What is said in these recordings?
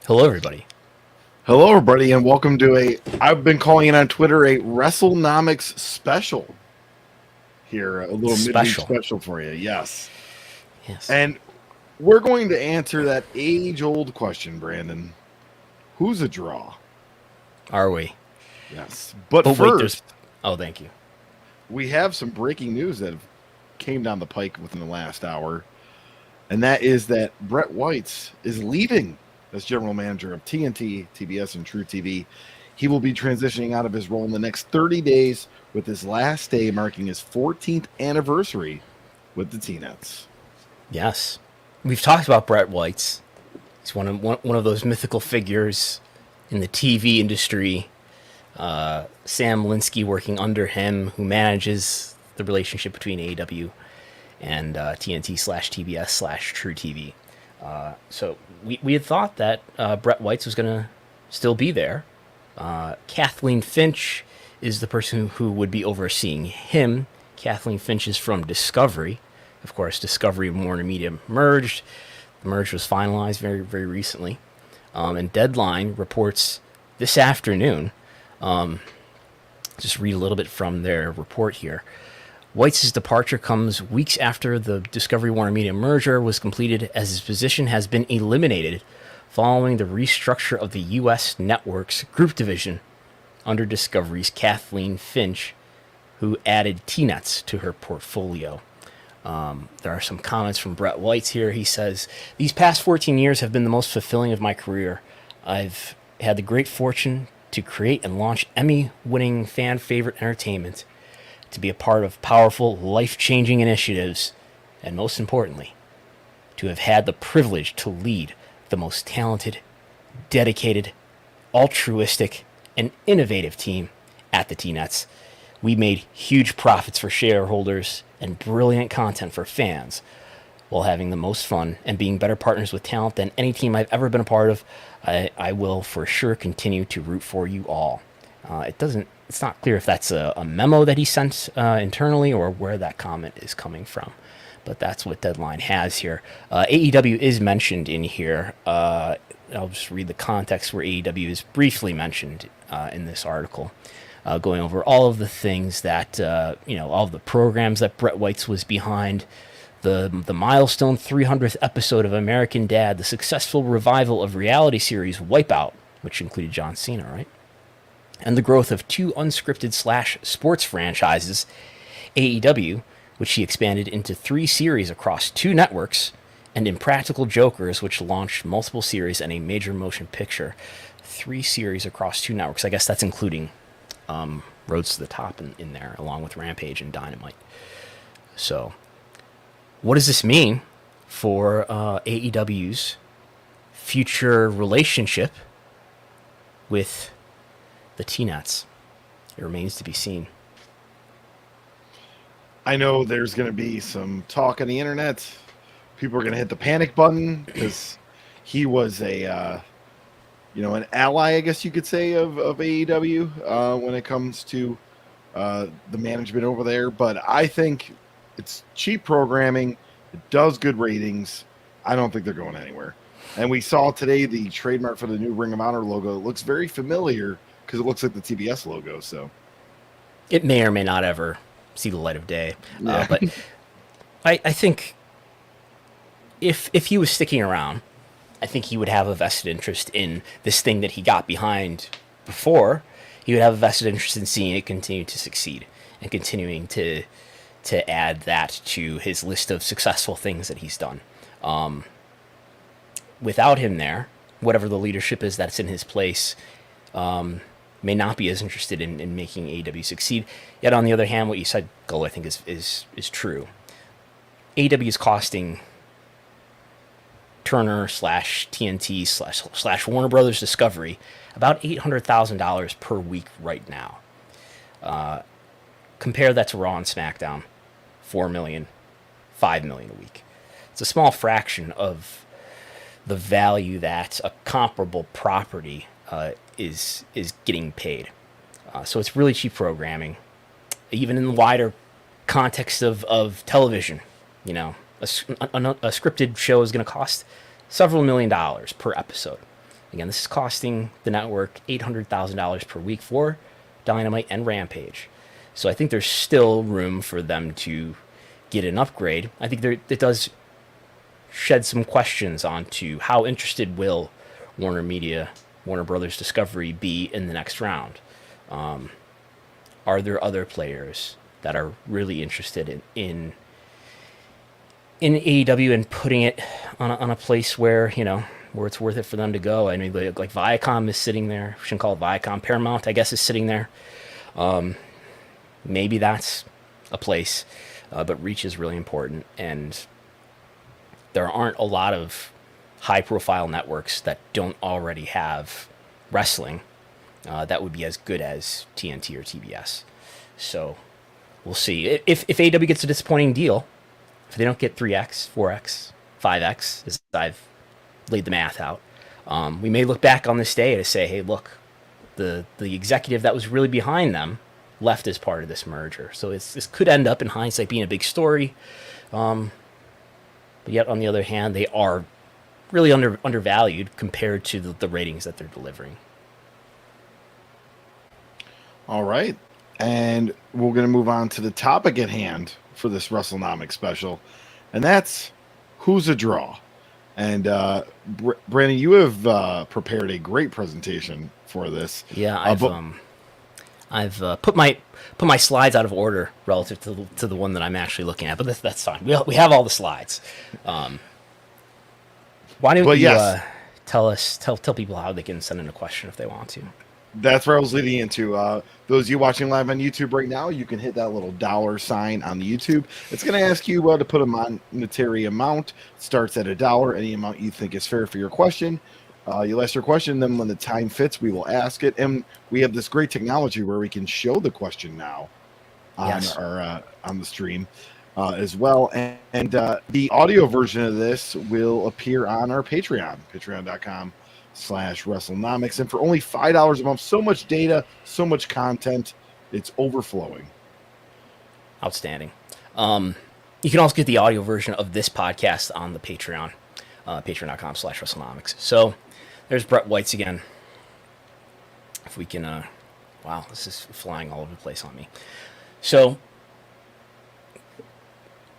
Hello, everybody. Hello, everybody, and welcome to I've been calling it on Twitter a WrestleNomics special. Here, a little midweek special for you. Yes. Yes. And we're going to answer that age-old question, Brandon. Who's a draw? Are we? Yes. But first, thank you. We have some breaking news that came down the pike within the last hour, and that is that Bret White is leaving as general manager of TNT, TBS, and True TV. He will be transitioning out of his role in the next 30 days, with his last day marking his 14th anniversary with the T-Nets. Yes. We've talked about Bret White. He's one of those mythical figures in the TV industry. Sam Linsky working under him, who manages the relationship between AEW and TNT/TBS/True TV. So we had thought that Bret White was going to still be there. Kathleen Finch is the person who would be overseeing him. Kathleen Finch is from Discovery. Of course, Discovery and Warner Media merged. The merge was finalized very, very recently. And Deadline reports this afternoon, just read a little bit from their report here. White's departure comes weeks after the Discovery Warner Media merger was completed, as his position has been eliminated following the restructure of the U.S. Networks Group Division under Discovery's Kathleen Finch, who added T-Nets to her portfolio. There are some comments from Bret White here. He says, "These past 14 years have been the most fulfilling of my career. I've had the great fortune to create and launch Emmy-winning fan-favorite entertainment, to be a part of powerful, life-changing initiatives, and most importantly, to have had the privilege to lead the most talented, dedicated, altruistic, and innovative team at the T-Nets. We made huge profits for shareholders and brilliant content for fans, while having the most fun and being better partners with talent than any team I've ever been a part of. I will for sure continue to root for you all." It's not clear if that's a memo that he sent internally or where that comment is coming from, but that's what Deadline has here. AEW is mentioned in here. I'll just read the context where AEW is briefly mentioned in this article, going over all of the things that, all of the programs that Bret White was behind, the milestone 300th episode of American Dad, the successful revival of reality series Wipeout, which included John Cena, right? And the growth of two unscripted /sports franchises, AEW, which he expanded into 3 series across 2 networks, and Impractical Jokers, which launched multiple series and a major motion picture. 3 series across 2 networks. I guess that's including Roads to the Top in there, along with Rampage and Dynamite. So, what does this mean for AEW's future relationship with the T-Nets? It remains to be seen. I know there's going to be some talk on the internet. People are going to hit the panic button because he was an ally, I guess you could say, of AEW when it comes to the management over there. But I think it's cheap programming. It does good ratings. I don't think they're going anywhere. And we saw today the trademark for the new Ring of Honor logo. It looks very familiar because it looks like the TBS logo. So it may or may not ever see the light of day. Yeah. But I think if he was sticking around, I think he would have a vested interest in this thing that he got behind before. He would have a vested interest in seeing it continue to succeed and continuing to add that to his list of successful things that he's done. Without him there, whatever the leadership is that's in his place, may not be as interested in making AEW succeed. Yet on the other hand, what you said, Go, I think is true. AEW is costing Turner/TNT// Warner Brothers Discovery about $800,000 per week right now. Compare that to Raw and SmackDown, $4 million, $5 million a week. It's a small fraction of the value that a comparable property is getting paid. So it's really cheap programming, even in the wider context of television. A scripted show is going to cost several $1 million per episode. Again, this is costing the network $800,000 per week for Dynamite and Rampage. So I think there's still room for them to get an upgrade. I think it does shed some questions onto how interested will Warner Brothers Discovery be in the next round. Are there other players that are really interested in AEW and putting it on a place where, where it's worth it for them to go? I mean, like Viacom is sitting there. We shouldn't call it Viacom. Paramount, I guess, is sitting there. Maybe that's a place, but reach is really important, and there aren't a lot of high-profile networks that don't already have wrestling that would be as good as TNT or TBS. So we'll see. If AEW gets a disappointing deal, if they don't get 3x, 4x, 5x, as I've laid the math out, we may look back on this day to say, hey, look, the executive that was really behind them left as part of this merger. So this could end up, in hindsight, being a big story. But yet, on the other hand, they are really undervalued compared to the ratings that they're delivering. All right. And we're going to move on to the topic at hand for this WrestleNomics special. And that's Who's a Draw? And Brandon, you have prepared a great presentation for this. Yeah, I've put my slides out of order relative to the one that I'm actually looking at, but that's fine. We have all the slides. Why don't you tell people how they can send in a question if they want to? That's where I was leading into. Those of you watching live on YouTube right now, you can hit that little $sign on the YouTube. It's going to ask you to put a monetary amount. It starts at $1, any amount you think is fair for your question. You'll ask your question, then when the time fits, we will ask it. And we have this great technology where we can show the question now on on the stream as well. And the audio version of this will appear on our Patreon, patreon.com/WrestleNomics. And for only $5 a month, so much data, so much content, it's overflowing. Outstanding. You can also get the audio version of this podcast on the Patreon, patreon.com/WrestleNomics. So there's Brett White's again. If we can, wow, this is flying all over the place on me. So,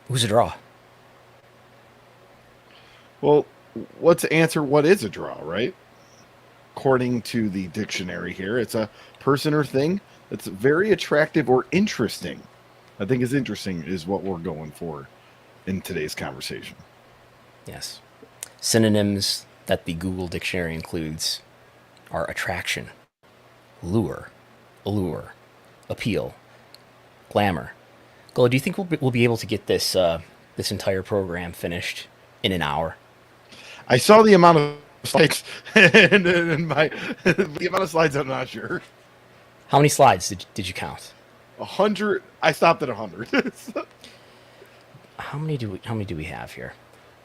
who's a draw? Well, let's answer what is a draw, right? According to the dictionary here, it's a person or thing that's very attractive or interesting. I think is interesting is what we're going for in today's conversation. Yes. Synonyms that the Google dictionary includes are attraction, lure, allure, appeal, glamour. Golo, do you think we'll be able to get this this entire program finished in an hour? I saw the amount of slides, and the amount of slides, I'm not sure. How many slides did you count? 100. I stopped at 100. How many do we have here?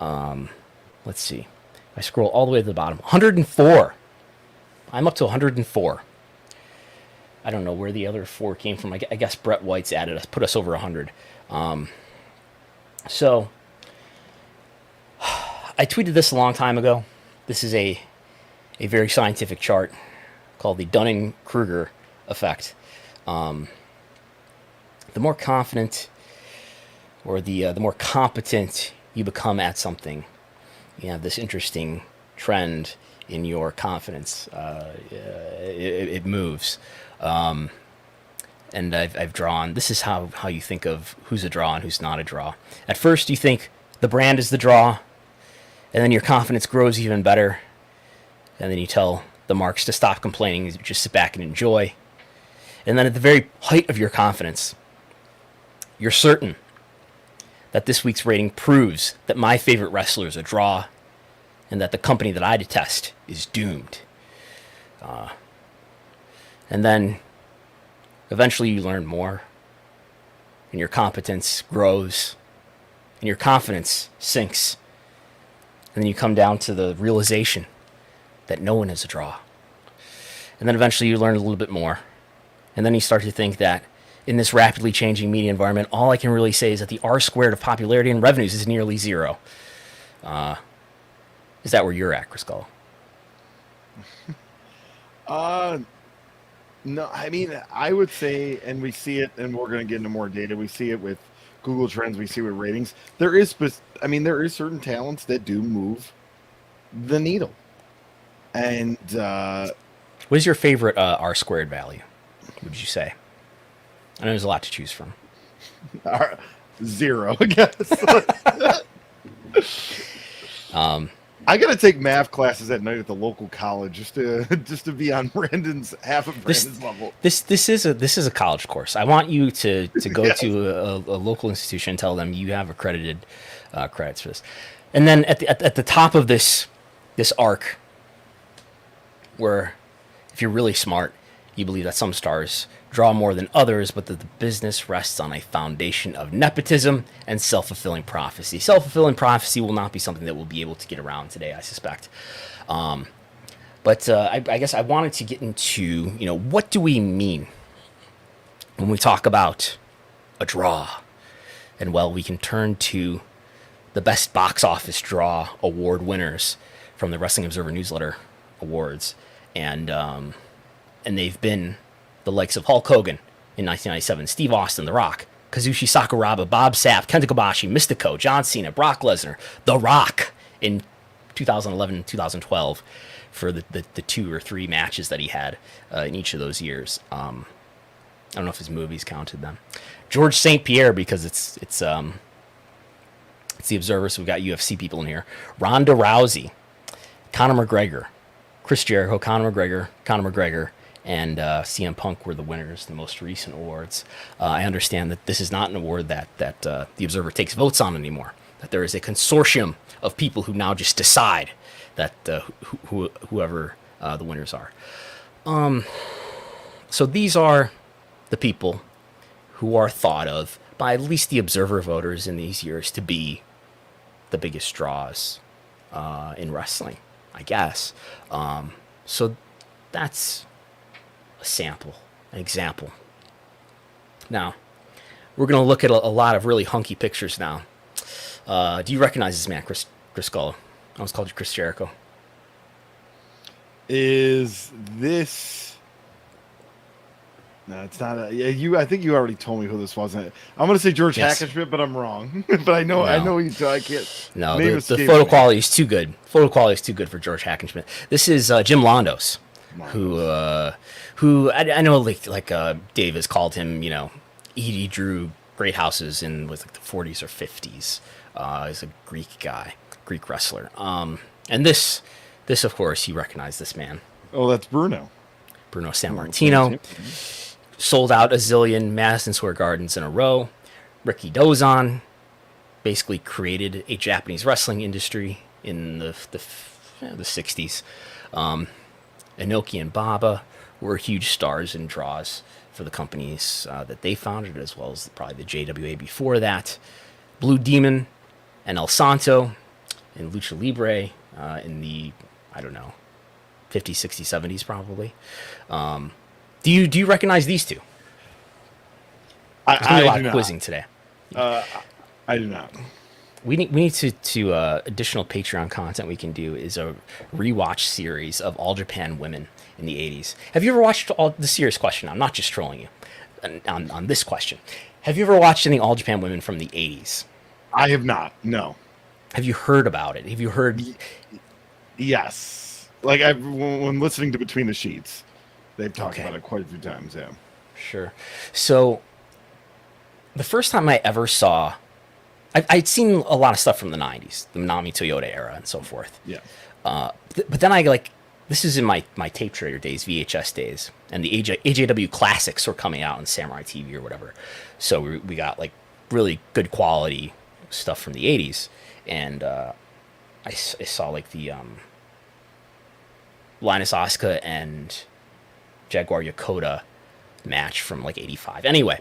Let's see. I scroll all the way to the bottom. 104. I'm up to 104. I don't know where the other 4 came from. I guess Brett White's added us, put us over 100. So I tweeted this a long time ago. This is a very scientific chart called the Dunning-Kruger effect. The more confident or the more competent you become at something, you have this interesting trend in your confidence. It moves. And I've drawn, this is how you think of who's a draw and who's not a draw. At first you think the brand is the draw, and then your confidence grows even better. And then you tell the marks to stop complaining, just sit back and enjoy. And then at the very height of your confidence, you're certain that this week's rating proves that my favorite wrestler is a draw and that the company that I detest is doomed. And then eventually you learn more and your competence grows and your confidence sinks. And then you come down to the realization that no one is a draw. And then eventually you learn a little bit more. And then you start to think that in this rapidly changing media environment, all I can really say is that the R-squared of popularity and revenues is nearly zero. Is that where you're at, Chris Gull? Uh, no, I mean, I would say, and we see it, and we're going to get into more data. We see it with Google Trends. We see it with ratings. I mean, there is certain talents that do move the needle, and What is your favorite R squared value? Would you say? I know there's a lot to choose from. zero, I guess. I gotta take math classes at night at the local college just to be on Brandon's half of Brandon's level. This is a college course. I want you to go to a local institution and tell them you have accredited credits for this. And then at the top of this arc, where if you're really smart, you believe that some stars draw more than others, but that the business rests on a foundation of nepotism and self-fulfilling prophecy. Self-fulfilling prophecy will not be something that we'll be able to get around today, I suspect. But I guess I wanted to get into, what do we mean when we talk about a draw? And well, we can turn to the best box office draw award winners from the Wrestling Observer Newsletter Awards. And they've been the likes of Hulk Hogan in 1997, Steve Austin, The Rock, Kazushi Sakuraba, Bob Sapp, Kenta Kobashi, Mystico, John Cena, Brock Lesnar, The Rock in 2011 and 2012 for the 2 or 3 matches that he had in each of those years. I don't know if his movies counted them. George St. Pierre, because it's the Observer, so we've got UFC people in here. Ronda Rousey, Conor McGregor, Chris Jericho, Conor McGregor, and CM Punk were the winners, the most recent awards. I understand that this is not an award that the Observer takes votes on anymore, that there is a consortium of people who now just decide that whoever the winners are. So these are the people who are thought of by at least the Observer voters in these years to be the biggest draws in wrestling, I guess. So that's a sample, an example. Now, we're going to look at a lot of really hunky pictures now. Do you recognize this man, Chris Gullo? I almost called you Chris Jericho. Is this... No, it's not. I think you already told me who this was. I'm going to say George Hackenschmidt, but I'm wrong. But I know you. I can't. No, the photo quality is too good. Photo quality is too good for George Hackenschmidt. This is Jim Londos, who I know like Dave has called him. He drew great houses in was like the 40s or 50s. He's a Greek guy, Greek wrestler. And this of course you recognize this man. Oh, that's Bruno Sammartino. Sold out a zillion Madison Square Gardens in a row. Ricky Dozan basically created a Japanese wrestling industry in the 60s. Inoki and Baba were huge stars and draws for the companies that they founded, as well as probably the JWA before that. Blue Demon and El Santo and Lucha Libre in the, 50s, 60s, 70s probably. Do you recognize these two? There's going to be a lot of quizzing today. I do not. We need to additional Patreon content we can do is a rewatch series of All Japan Women in the 80s. Have you ever watched the serious question? I'm not just trolling you on this question. Have you ever watched any All Japan Women from the 80s? I have not. No. Have you heard about it? Have you heard? Yes. Like when listening to Between the Sheets, they've talked about it quite a few times. Yeah. Sure. So the first time I ever saw, I'd seen a lot of stuff from the 90s, the Minami Toyota era and so forth. Yeah. But then this is in my tape trader days, VHS days, and the AJW classics were coming out on Samurai TV or whatever. So we got like really good quality stuff from the 80s. And I saw like the Linus Asuka and Jaguar Yokota match from like 85. Anyway,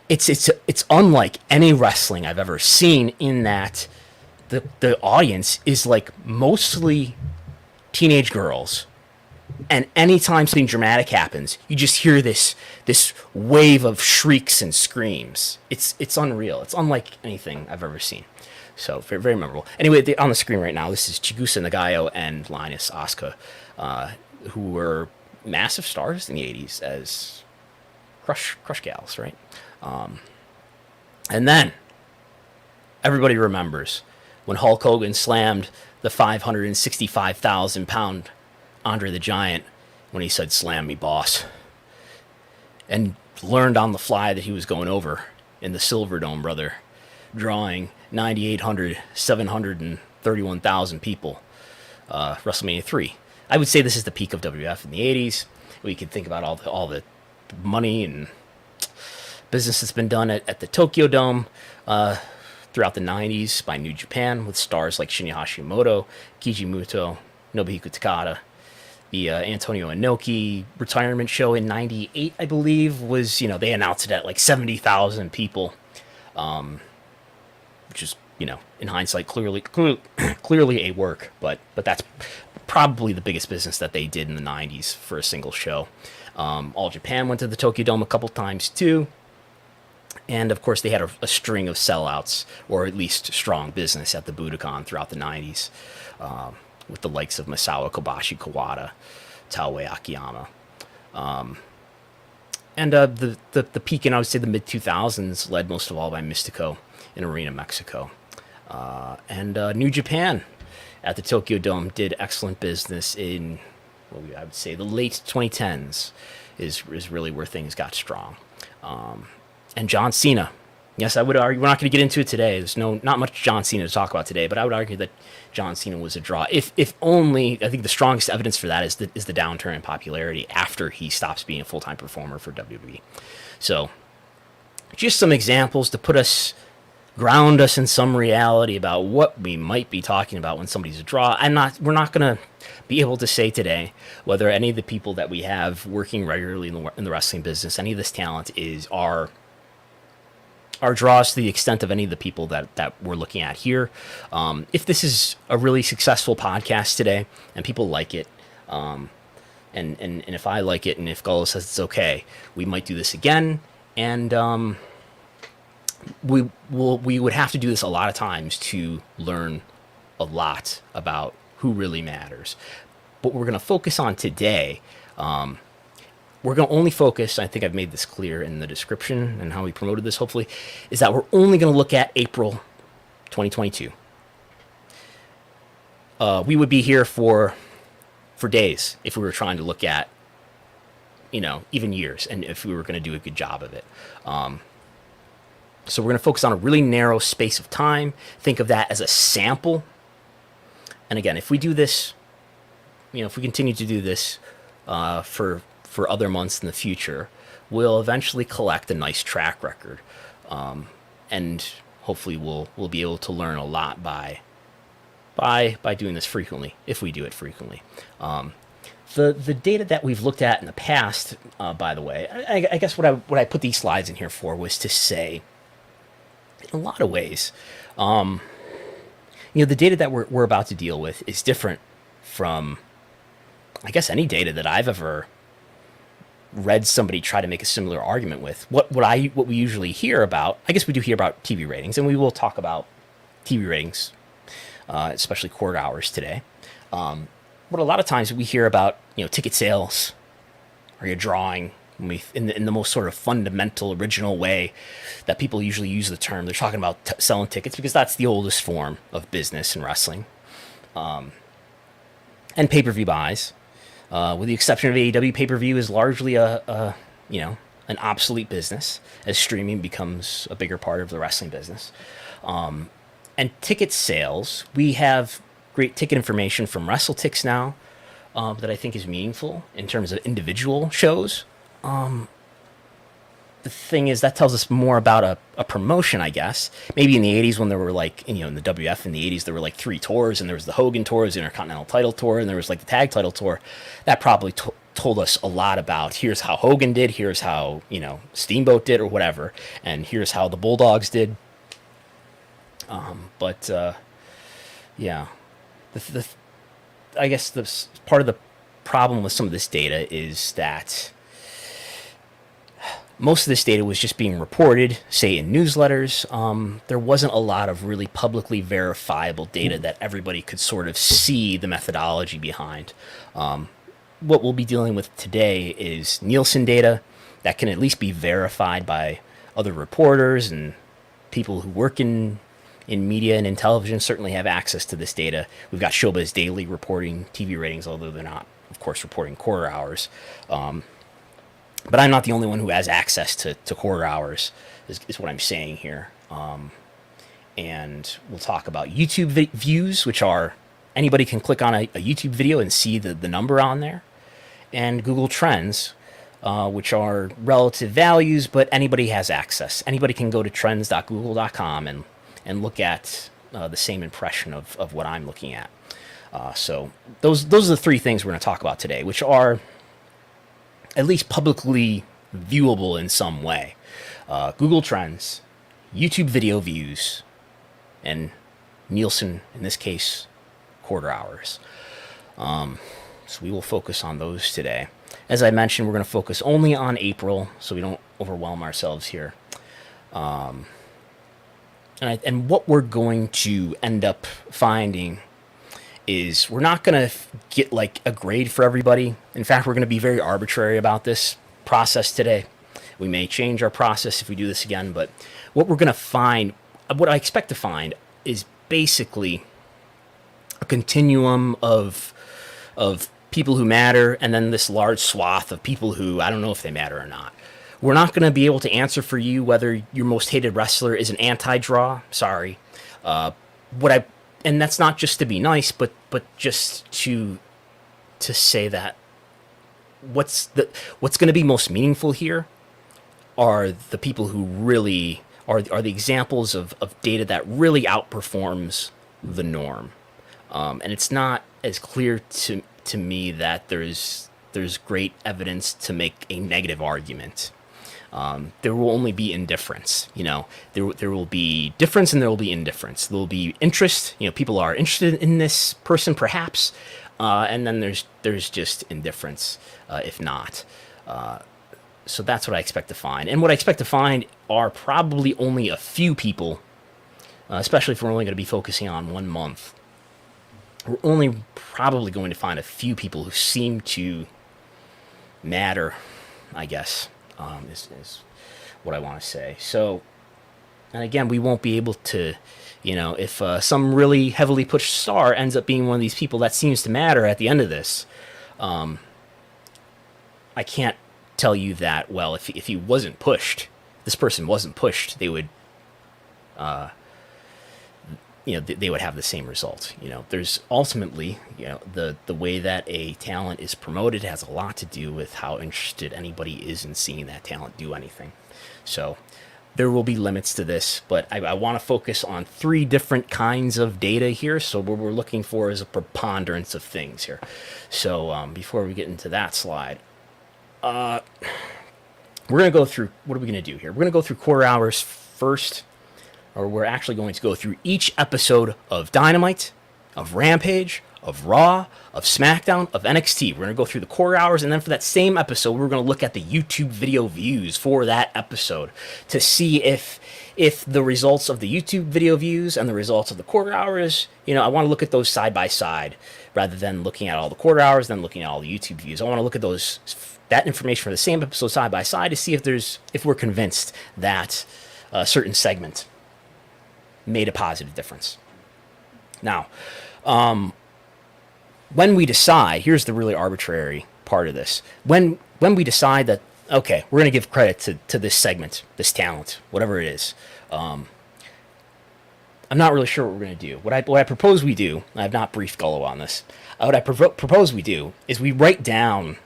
it's unlike any wrestling I've ever seen in that the audience is like mostly teenage girls, and anytime something dramatic happens, you just hear this wave of shrieks and screams. It's unreal. It's unlike anything I've ever seen. So very, very memorable. Anyway, on the screen right now, this is Chigusa Nagayo and Linus Asuka who were massive stars in the 80s as crush gals, right? And then everybody remembers when Hulk Hogan slammed the 565,000-pound Andre the Giant when he said, "Slam me, boss," and learned on the fly that he was going over in the Silverdome, brother, drawing 9,800, 731,000 people. WrestleMania 3. I would say this is the peak of WF in the 80s. We could think about all the money and business that's been done at the Tokyo Dome throughout the 90s by New Japan with stars like Shinya Hashimoto, Keiji Muto, Nobuhiko Takada. The Antonio Inoki retirement show in 98, I believe, was, they announced it at like 70,000 people, which is, in hindsight, clearly a work, but that's probably the biggest business that they did in the 90s for a single show. All Japan went to the Tokyo Dome a couple times too. And of course, they had a string of sellouts, or at least strong business at the Budokan throughout the 90s, with the likes of Masawa Kobashi Kawada, Taue Akiyama. And the peak in, I would say, the mid 2000s, led most of all by Mystico in Arena, Mexico. And New Japan at the Tokyo Dome did excellent business in, I would say, the late 2010s is really where things got strong. And John Cena. Yes, I would argue, we're not going to get into it today. There's not much John Cena to talk about today, but I would argue that John Cena was a draw. If only, I think the strongest evidence for that is the downturn in popularity after he stops being a full-time performer for WWE. So, just some examples to ground us in some reality about what we might be talking about when somebody's a draw. We're not going to be able to say today whether any of the people that we have working regularly in the wrestling business, any of this talent are draws to the extent of any of the people that we're looking at here. If this is a really successful podcast today and people like it, and if I like it, and if Gullo says it's okay, we might do this again. And we would have to do this a lot of times to learn a lot about who really matters. But we're going to focus on today. We're going to only focus, I think I've made this clear in the description and how we promoted this, hopefully, is that we're only going to look at April 2022. We would be here for days if we were trying to look at, even years, and if we were going to do a good job of it. So we're going to focus on a really narrow space of time. Think of that as a sample. And again, if we do this, if we continue to do this for other months in the future, we'll eventually collect a nice track record, and hopefully we'll be able to learn a lot by doing this frequently, if we do it frequently. The data that we've looked at in the past, by the way, I guess what I put these slides in here for was to say, in a lot of ways, the data that we're about to deal with is different from, I guess, any data that I've ever read somebody try to make a similar argument with. What we usually hear about, I guess we do hear about TV ratings, and we will talk about TV ratings, especially court hours today. But a lot of times we hear about, ticket sales, or your drawing, in the most sort of fundamental, original way that people usually use the term. They're talking about selling tickets because that's the oldest form of business in wrestling. And pay-per-view buys. With the exception of AEW, pay-per-view is largely an obsolete business as streaming becomes a bigger part of the wrestling business. And ticket sales, we have great ticket information from WrestleTix now that I think is meaningful in terms of individual shows. The thing is, that tells us more about a promotion, I guess. Maybe in the 80s when there were in the WF in the 80s, there were 3 tours, and there was the Hogan tour, the Intercontinental title tour, and there was the tag title tour. That probably told us a lot about, here's how Hogan did, here's how, Steamboat did or whatever, and here's how the Bulldogs did. Yeah. I guess the part of the problem with some of this data is that most of this data was just being reported, say, in newsletters. There wasn't a lot of really publicly verifiable data that everybody could sort of see the methodology behind. what we'll be dealing with today is Nielsen data that can at least be verified by other reporters, and people who work in media and in television certainly have access to this data. We've got Showbiz Daily reporting TV ratings, although they're not, of course, reporting quarter hours. But I'm not the only one who has access to quarter hours, is what I'm saying here. And we'll talk about YouTube views, which are anybody can click on a YouTube video and see the number on there, and Google Trends, which are relative values, but anybody has access. Anybody can go to trends.google.com and look at the same impression of what I'm looking at. So those are the three things we're going to talk about today, which are at least publicly viewable in some way. Google Trends, YouTube video views, and Nielsen, in this case, quarter hours. So we will focus on those today. As I mentioned, we're going to focus only on April, so we don't overwhelm ourselves here. And what we're going to end up finding is we're not going to get like a grade for everybody. In fact, we're going to be very arbitrary about this process today. We may change our process if we do this again, but what we're going to find, what I expect to find, is basically a continuum of people who matter, and then this large swath of people who I don't know if they matter or not. We're not going to be able to answer for you whether your most hated wrestler is an anti-draw. Sorry. And that's not just to be nice, but just to say that what's going to be most meaningful here are the people who really are the examples of data that really outperforms the norm. And it's not as clear to me that there's great evidence to make a negative argument. There will only be indifference. There will be difference and there will be indifference. There will be interest. People are interested in this person, perhaps, and then there's just indifference, if not. So that's what I expect to find. And what I expect to find are probably only a few people, especially if we're only going to be focusing on 1 month. We're only probably going to find a few people who seem to matter, I guess, is what I want to say. So, and again, we won't be able to, if some really heavily pushed star ends up being one of these people that seems to matter at the end of this, I can't tell you that, well, if he wasn't pushed, this person wasn't pushed, they would they would have the same result. There's ultimately, the way that a talent is promoted has a lot to do with how interested anybody is in seeing that talent do anything. So there will be limits to this, but I want to focus on 3 different kinds of data here. So what we're looking for is a preponderance of things here. So before we get into that slide, we're going to go through, what are we going to do here? We're going to go through quarter hours first, or we're actually going to go through each episode of Dynamite, of Rampage, of Raw, of SmackDown, of NXT. We're going to go through the quarter hours, and then for that same episode, we're going to look at the YouTube video views for that episode to see if the results of the YouTube video views and the results of the quarter hours, I want to look at those side by side rather than looking at all the quarter hours, then looking at all the YouTube views. I want to look at that information for the same episode side by side to see if we're convinced that a certain segment made a positive difference. Now, when we decide, here's the really arbitrary part of this. When we decide that, okay, we're going to give credit to this segment, this talent, whatever it is, I'm not really sure what we're going to do. What I propose we do, I have not briefed Gullo on this, what I propose we do is we write down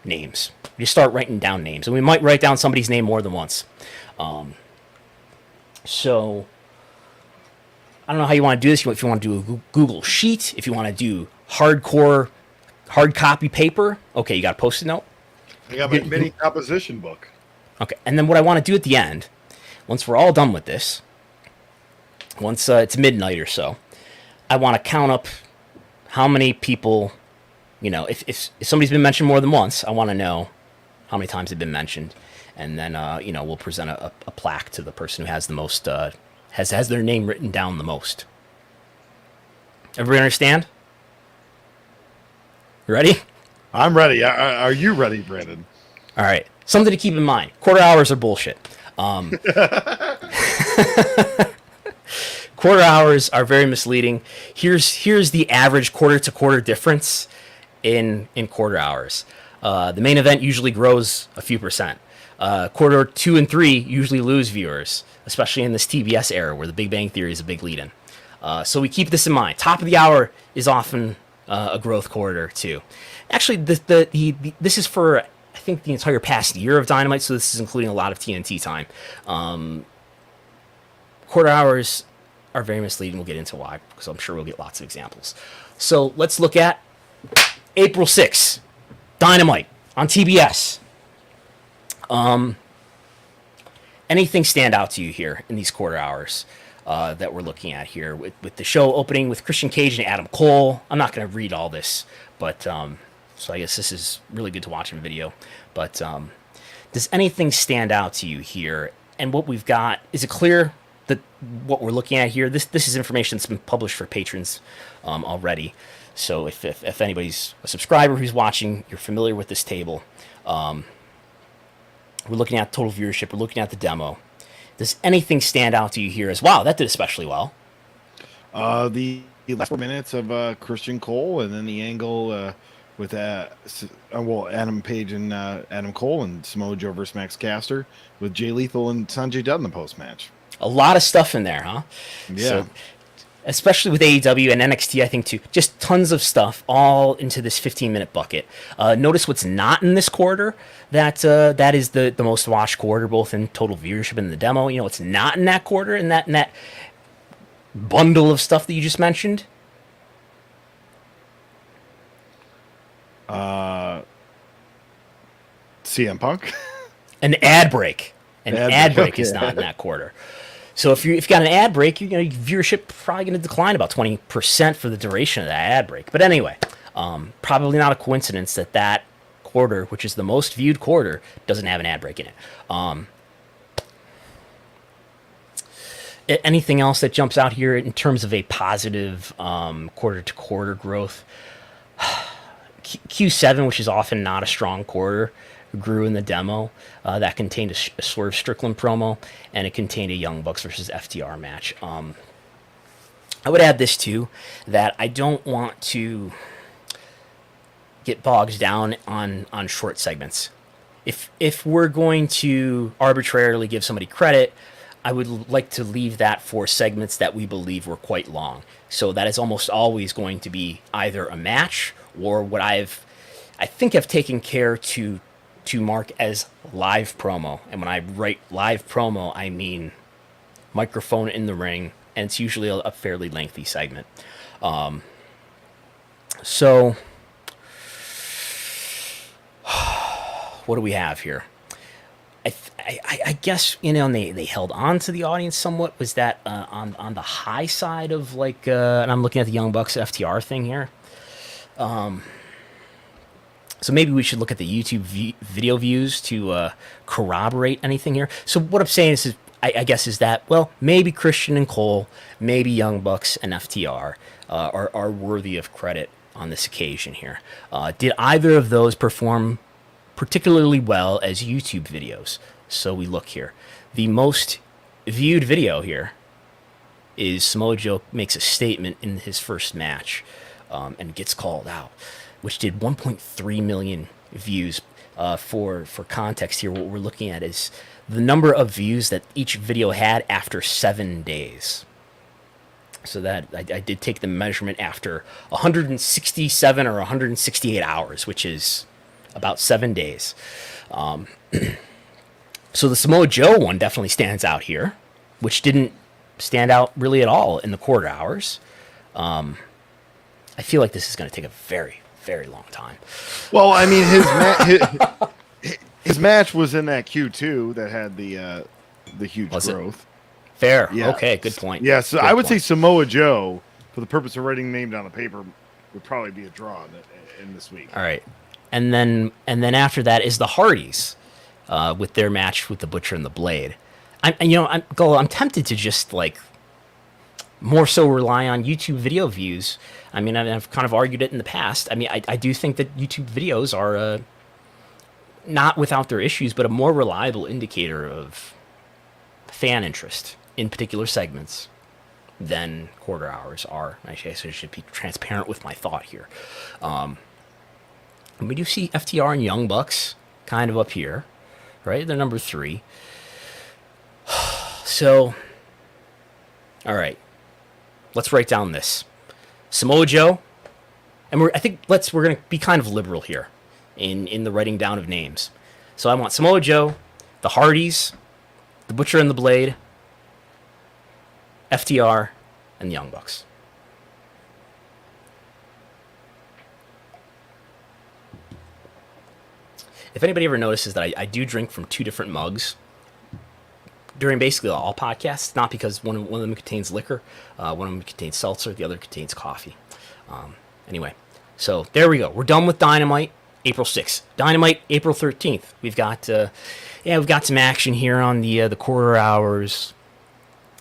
names. We just start writing down names, and we might write down somebody's name more than once. So I don't know how you want to do this. If you want to do a Google Sheet, if you want to do hard copy paper, okay, you got a Post-it note? I got my mini composition book. Okay, and then what I want to do at the end, once we're all done with this, once it's midnight or so, I want to count up how many people, if somebody's been mentioned more than once, I want to know how many times they've been mentioned. And then, we'll present a plaque to the person who has the most, has their name written down the most. Everybody understand? You ready? I'm ready. Are you ready, Brandon? All right. Something to keep in mind. Quarter hours are bullshit. Quarter hours are very misleading. Here's the average quarter-to-quarter difference in quarter hours. The main event usually grows a few percent. Quarter 2 and 3 usually lose viewers, especially in this TBS era where the Big Bang Theory is a big lead-in. So we keep this in mind. Top of the hour is often a growth quarter too. Actually, this is for, I think, the entire past year of Dynamite, so this is including a lot of TNT time. Quarter hours are very misleading. We'll get into why, because I'm sure we'll get lots of examples. So let's look at April 6th, Dynamite on TBS. Anything stand out to you here in these quarter hours that we're looking at here with the show opening with Christian Cage and Adam Cole? I'm not going to read all this, but so I guess this is really good to watch in video. But does anything stand out to you here? And what we've got, is it clear that what we're looking at here, this is information that's been published for patrons already. So if anybody's a subscriber who's watching, you're familiar with this table. We're looking at total viewership. We're looking at the demo. Does anything stand out to you here as, wow, that did especially well? The last 4 minutes of Christian Cole, and then the angle with Adam Page and Adam Cole, and Samoa Joe versus Max Caster with Jay Lethal and Sanjay Dutt in the post-match. A lot of stuff in there, huh? Yeah. So, especially with AEW and NXT, I think, too. Just tons of stuff all into this 15-minute bucket. Notice what's not in this quarter. That is the most watched quarter, both in total viewership and the demo. You know, it's not in that quarter, in that bundle of stuff that you just mentioned. CM Punk? An ad break. An ad break is not in that quarter. So if you've got an ad break, your viewership probably going to decline about 20% for the duration of that ad break. But anyway, probably not a coincidence that quarter, which is the most viewed quarter, doesn't have an ad break in it. Anything else that jumps out here in terms of a positive quarter-to-quarter growth? Q7, which is often not a strong quarter, grew in the demo. That contained a Swerve Strickland promo, and it contained a Young Bucks versus FTR match. I would add this too, that I don't want to get bogged down on short segments. If we're going to arbitrarily give somebody credit, I would like to leave that for segments that we believe were quite long. So that is almost always going to be either a match or what I think I've taken care to mark as live promo. And when I write live promo, I mean microphone in the ring, and it's usually a fairly lengthy segment. So what do we have here? I guess, and they held on to the audience somewhat. Was that on the high side of like, and I'm looking at the Young Bucks FTR thing here. So maybe we should look at the YouTube video views to corroborate anything here. So what I'm saying is I guess is that, well, maybe Christian and Cole, maybe Young Bucks and FTR are worthy of credit on this occasion here. Did either of those perform particularly well as YouTube videos? So we look here. The most viewed video here is Samoa Joe makes a statement in his first match and gets called out, which did 1.3 million views. For context here, what we're looking at is the number of views that each video had after 7 days. So that I did take the measurement after 167 or 168 hours, which is about 7 days. So the Samoa Joe one definitely stands out here, which didn't stand out really at all in the quarter hours. I feel like this is going to take a very, very long time. Well, I mean, his match was in that Q2 that had the huge growth. Fair. Yeah. Okay, good point. Yeah, so good I would point. say Samoa Joe, for the purpose of writing name down on paper, would probably be a draw in this week. All right. And then after that is the Hardys with their match with the Butcher and the Blade. I'm tempted to just like more so rely on YouTube video views. I mean, I've kind of argued it in the past. I mean, I do think that YouTube videos are not without their issues, but a more reliable indicator of fan interest in particular segments than quarter hours are. I guess I should be transparent with my thought here. And we do see FTR and Young Bucks kind of up here, right? They're number 3. So, all right, let's write down this. Samoa Joe, and we're going to be kind of liberal here in the writing down of names. So I want Samoa Joe, the Hardys, the Butcher and the Blade, FTR, and the Young Bucks. If anybody ever notices that I do drink from 2 different mugs during basically all podcasts, not because one of them contains liquor, one of them contains seltzer, the other contains coffee. Anyway, so there we go. We're done with Dynamite, April 6th. Dynamite, April 13th. We've got some action here on the quarter hours.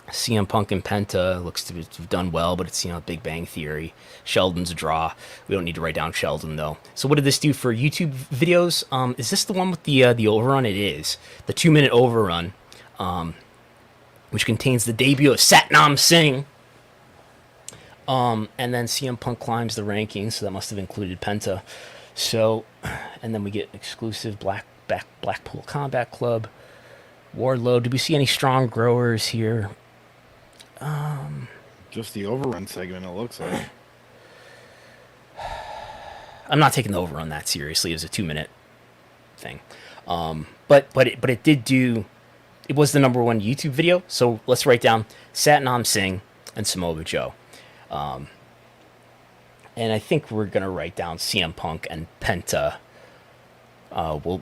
CM Punk and Penta looks to have done well, but it's, Big Bang Theory. Sheldon's a draw. We don't need to write down Sheldon, though. So what did this do for YouTube videos? Is this the one with the overrun? It is. The 2-minute overrun, which contains the debut of Satnam Singh. And then CM Punk climbs the rankings, so that must have included Penta. So, and then we get exclusive Blackpool Combat Club. Wardlow. Did we see any strong growers here? Just the overrun segment, it looks like. I'm not taking the overrun that seriously. It was a 2-minute thing. But it did do. It was the number 1 YouTube video. So let's write down Satnam Singh and Samoa Joe. And I think we're gonna write down CM Punk and Penta.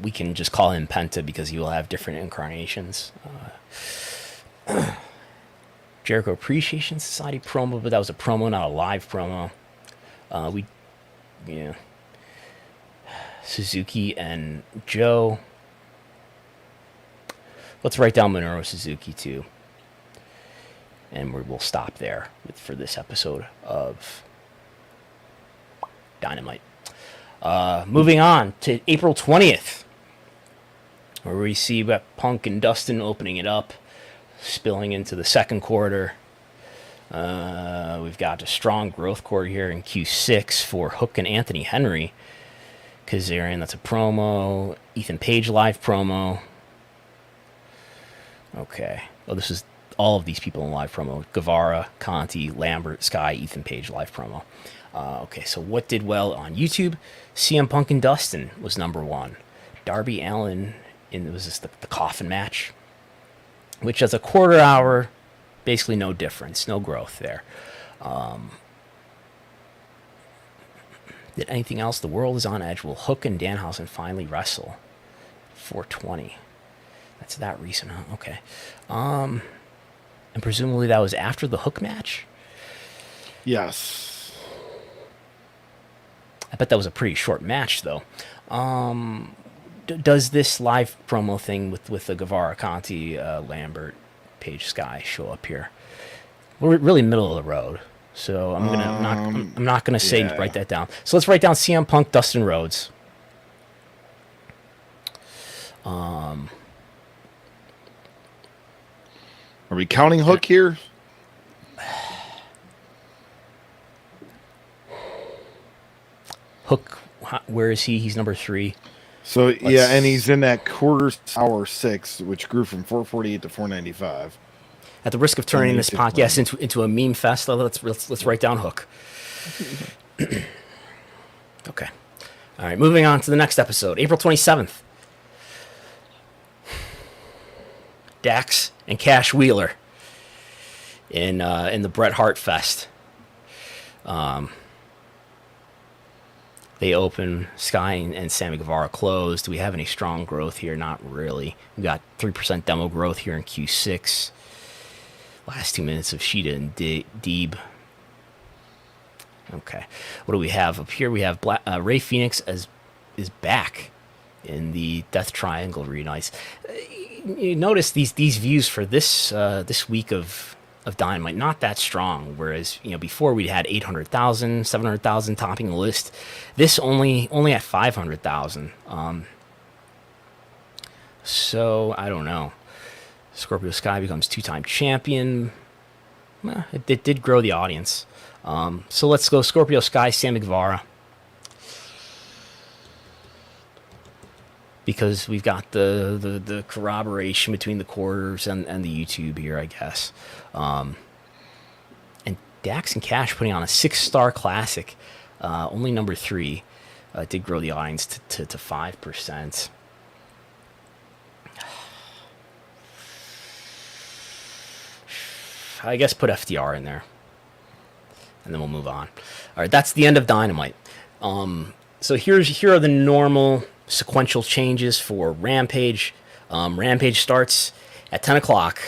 We can just call him Penta because he will have different incarnations. Jericho Appreciation Society promo, but that was a promo, not a live promo. Suzuki and Joe. Let's write down Minoru Suzuki too. And we'll stop there for this episode of Dynamite. Moving on to April 20th, where we see Punk and Dustin opening it up, spilling into the second quarter. We've got a strong growth quarter here in Q6 for Hook and Anthony Henry. Kazarian, that's a promo. Ethan Page live promo. Okay. Oh, this is all of these people in live promo. Guevara, Conti, Lambert, Sky, Ethan Page live promo. Okay, so what did well on YouTube? CM Punk and Dustin was number 1. Darby Allin, it was just the coffin match, which as a quarter hour, basically no difference, no growth there. Did anything else? The World is on Edge. Will Hook and Danhausen finally wrestle? 420. That's that recent, huh? Okay. And presumably that was after the Hook match? Yes. I bet that was a pretty short match, though. Does this live promo thing with the Guevara, Conti, Lambert, Page, Sky show up here? We're really middle of the road, so I'm not gonna say write that down. So let's write down CM Punk, Dustin Rhodes. Are we counting Hook here? Hook, where is he? He's number 3. So yeah, and he's in that quarter hour 6, which grew from 448 to 495. At the risk of turning this podcast into a meme fest, let's write down Hook. Okay. All right, moving on to the next episode, April 27th. Dax and Cash Wheeler in the Bret Hart Fest. They open. Sky and Sammy Guevara closed. Do we have any strong growth here? Not really. We got 3% demo growth here in Q6. Last 2 minutes of Sheeta and Deeb. Okay. What do we have up here? We have Ray Phoenix is back in the Death Triangle reunites. You notice these views for this week of of Dynamite, not that strong. Whereas, before we'd had 800,000, 700,000 topping the list. This only at 500,000. So I don't know. Scorpio Sky becomes 2-time champion. Well, it did grow the audience. So let's go Scorpio Sky, Sammy Guevara. Because we've got the corroboration between the quarters and the YouTube here, I guess. And Dax and Cash putting on a 6-star classic, only number 3, did grow the audience to 5%. I guess put FTR in there, and then we'll move on. All right, that's the end of Dynamite. So here are the normal sequential changes for Rampage. Rampage starts at 10 o'clock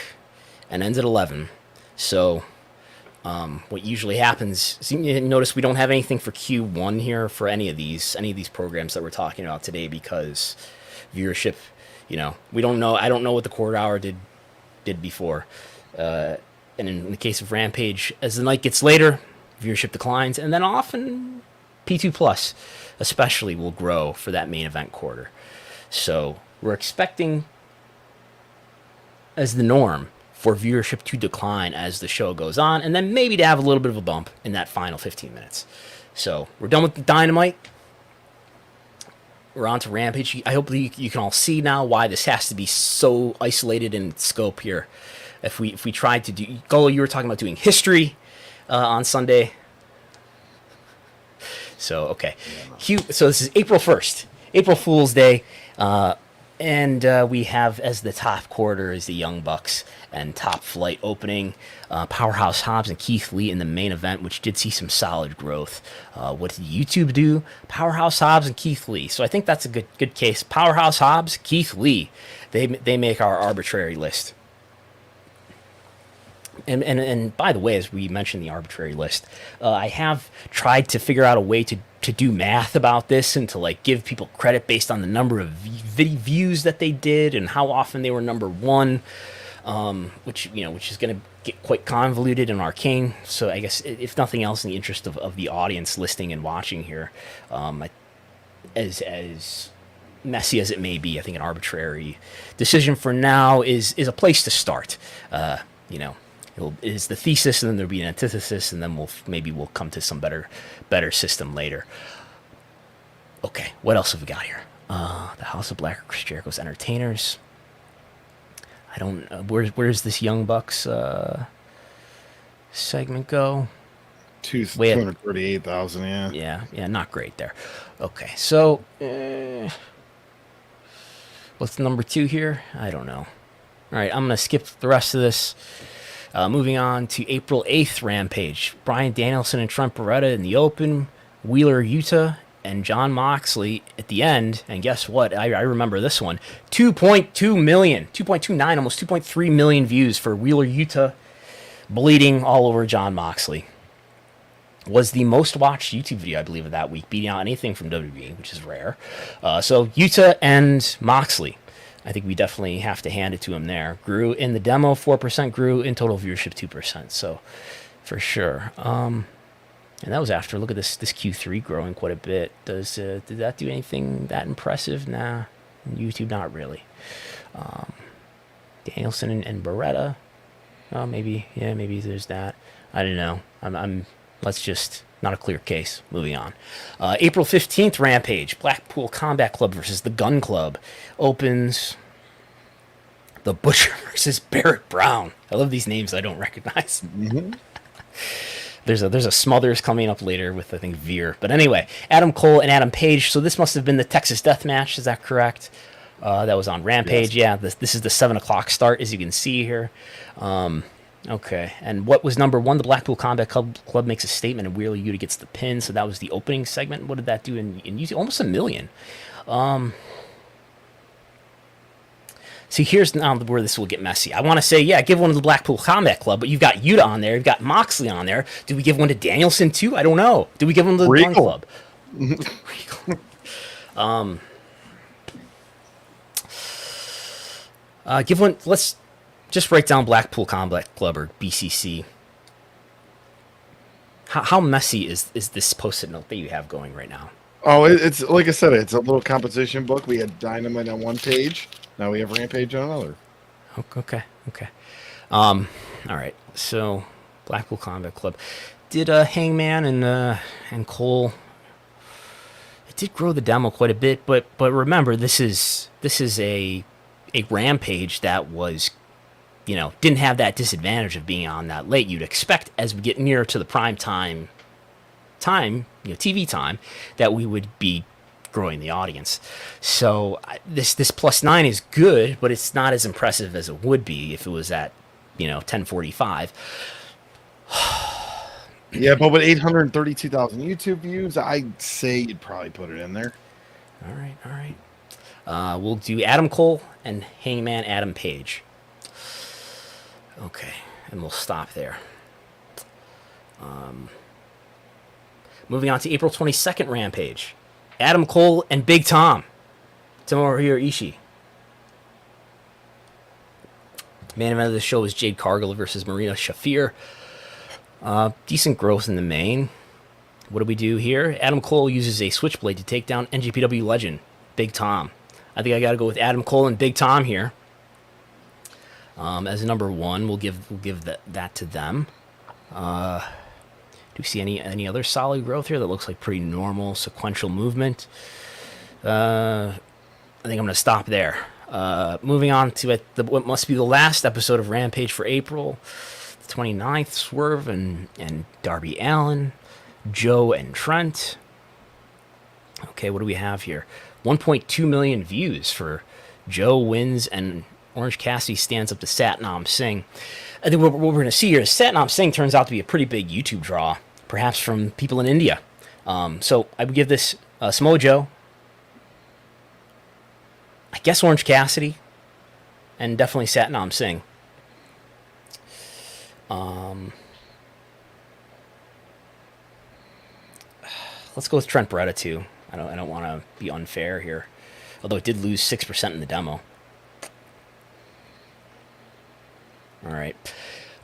and ends at 11. So what usually happens, you notice we don't have anything for Q1 here for any of these programs that we're talking about today, because viewership, we don't know. I don't know what the quarter hour did before. And in the case of Rampage, as the night gets later, viewership declines, and then often P2 Plus especially will grow for that main event quarter. So we're expecting, as the norm, for viewership to decline as the show goes on, and then maybe to have a little bit of a bump in that final 15 minutes. So we're done with the Dynamite. We're on to Rampage. I hope you can all see now why this has to be so isolated in scope here. If we tried to do, Golo, you were talking about doing history on Sunday. So, okay. So this is April 1st, April Fool's Day. And we have as the top quarter is the Young Bucks and Top Flight opening. Powerhouse Hobbs and Keith Lee in the main event, which did see some solid growth. What did YouTube do? Powerhouse Hobbs and Keith Lee. So I think that's a good case. Powerhouse Hobbs, Keith Lee. They make our arbitrary list. And by the way, as we mentioned the arbitrary list, I have tried to figure out a way to do math about this and to give people credit based on the number of views that they did and how often they were number one, which is going to get quite convoluted and arcane. So I guess if nothing else, in the interest of the audience listening and watching here, as messy as it may be, I think an arbitrary decision for now is a place to start. Is the thesis, and then there'll be an antithesis, and then we'll come to some better system later. Okay, what else have we got here? The House of Black, Chris Jericho's Entertainers. I don't. Where's this Young Bucks segment go? 238,000. Yeah, not great there. Okay, so what's number 2 here? I don't know. All right, I'm gonna skip the rest of this. Moving on to April 8th Rampage. Bryan Danielson and Trent Beretta in the open. Wheeler Yuta and Jon Moxley at the end. And guess what? I remember this one. 2.2 million. 2.29, almost 2.3 million views for Wheeler Yuta bleeding all over Jon Moxley. Was the most watched YouTube video, I believe, of that week, beating out anything from WWE, which is rare. So Yuta and Moxley, I think we definitely have to hand it to him there. Grew in the demo 4%, grew in total viewership 2%. So for sure. And that was after. Look at this Q3 growing quite a bit. Did that do anything that impressive? Nah. YouTube, not really. Danielson and Beretta. Oh, maybe there's that. I don't know. Let's just, not a clear case. Moving on. April 15th Rampage. Blackpool Combat Club versus the Gun Club. Opens the Butcher versus Barrett Brown. I love these names I don't recognize. Mm-hmm. There's a Smothers coming up later with, I think, Veer. But anyway, Adam Cole and Adam Page. So this must have been the Texas Death Match. Is that correct? That was on Rampage. Yes. Yeah, this is the 7 o'clock start, as you can see here. Okay, and what was number 1? The Blackpool Combat Club makes a statement, and Wheeler Yuta gets the pin. So that was the opening segment. What did that do in YouTube? Almost 1 million. See, here's now where this will get messy. I want to say, yeah, give one to the Blackpool Combat Club, but you've got Yuta on there, you've got Moxley on there. Do we give one to Danielson too? I don't know. Do we give one to the Gun Club? Give one. Just write down Blackpool Combat Club or BCC. How messy is this post-it note that you have going right now? Oh, it's like I said, it's a little composition book. We had Dynamite on one page. Now we have Rampage on another. Okay. All right. So, Blackpool Combat Club. Did Hangman and Cole? It did grow the demo quite a bit, but remember, this is a Rampage that was, didn't have that disadvantage of being on that late. You'd expect as we get nearer to the prime time, TV time, that we would be growing the audience. So this +9 is good, but it's not as impressive as it would be if it was at 10:45. Yeah, but with 832,000 YouTube views, I'd say you'd probably put it in there. All right. We'll do Adam Cole and Hangman Adam Page. Okay, and we'll stop there. Moving on to April 22nd Rampage. Adam Cole and Big Tom. Tomohiro Ishii. Main event of the show was Jade Cargill versus Marina Shafir. Decent growth in the main. What do we do here? Adam Cole uses a switchblade to take down NGPW legend Big Tom. I think I got to go with Adam Cole and Big Tom here. As number one, we'll give that to them. Do you see any other solid growth here? That looks like pretty normal sequential movement. I think I'm going to stop there. Moving on to what must be the last episode of Rampage for April. The 29th, Swerve and Darby Allin. Joe and Trent. Okay, what do we have here? 1.2 million views for Joe wins and Orange Cassidy stands up to Satnam Singh. I think what we're going to see here is Satnam Singh turns out to be a pretty big YouTube draw, perhaps from people in India. So I would give this Samoa Joe, I guess Orange Cassidy, and definitely Satnam Singh. Let's go with Trent Beretta too. I don't want to be unfair here, although it did lose 6% in the demo. All right,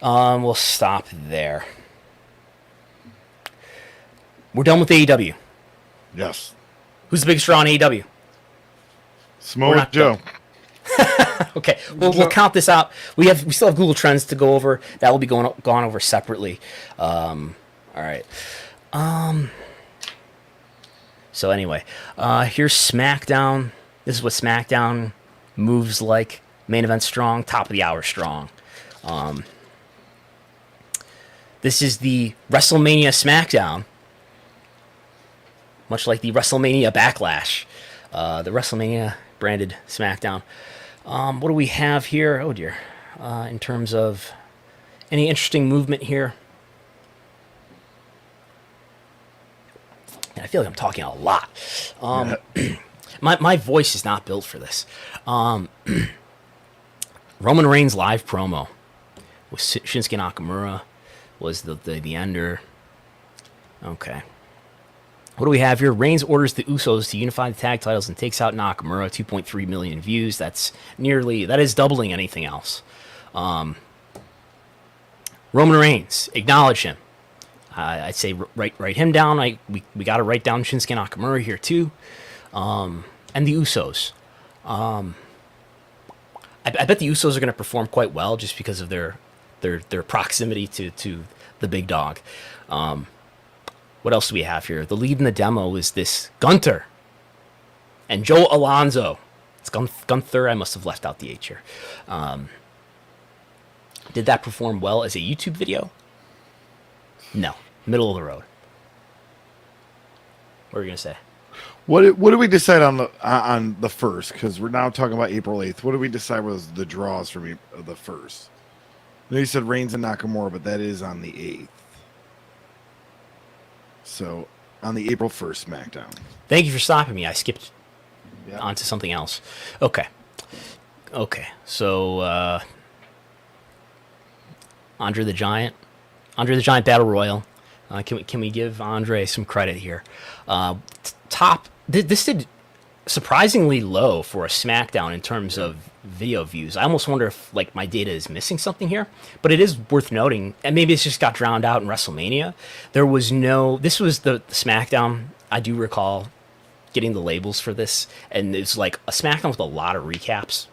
we'll stop there. We're done with AEW. Yes. Who's the biggest draw on AEW? Samoa Joe. Okay, we'll count this out. We still have Google Trends to go over. That will be gone over separately. All right. So anyway, here's SmackDown. This is what SmackDown moves like. Main event strong, top of the hour strong. This is the WrestleMania SmackDown, much like the WrestleMania Backlash, the WrestleMania branded SmackDown. What do we have here? Oh dear. In terms of any interesting movement here. And I feel like I'm talking a lot. My voice is not built for this. Roman Reigns live promo with Shinsuke Nakamura was the ender. Okay. What do we have here? Reigns orders the Usos to unify the tag titles and takes out Nakamura. 2.3 million views. That is doubling anything else. Roman Reigns, acknowledge him. I'd say write him down. We got to write down Shinsuke Nakamura here too, and the Usos. I bet the Usos are going to perform quite well just because of their proximity to the big dog. What else do we have here? The lead in the demo is this Gunther and Joe Alonzo. It's Gunther. I must have left out the H here. Did that perform well as a YouTube video? No. Middle of the road. What are you going to say? What did we decide on the first? Because we're now talking about April 8th. What did we decide was the draws for the first? I know you said Reigns and Nakamura, but that is on the 8th. So, on the April 1st SmackDown. Thank you for stopping me. I skipped on to something else. Okay. So, Andre the Giant Battle Royal. Can we give Andre some credit here? This did surprisingly low for a SmackDown in terms of video views. I almost wonder if like my data is missing something here, but it is worth noting, and maybe it's just got drowned out in WrestleMania. There was no. This was the SmackDown. I do recall getting the labels for this, and it's like a SmackDown with a lot of recaps.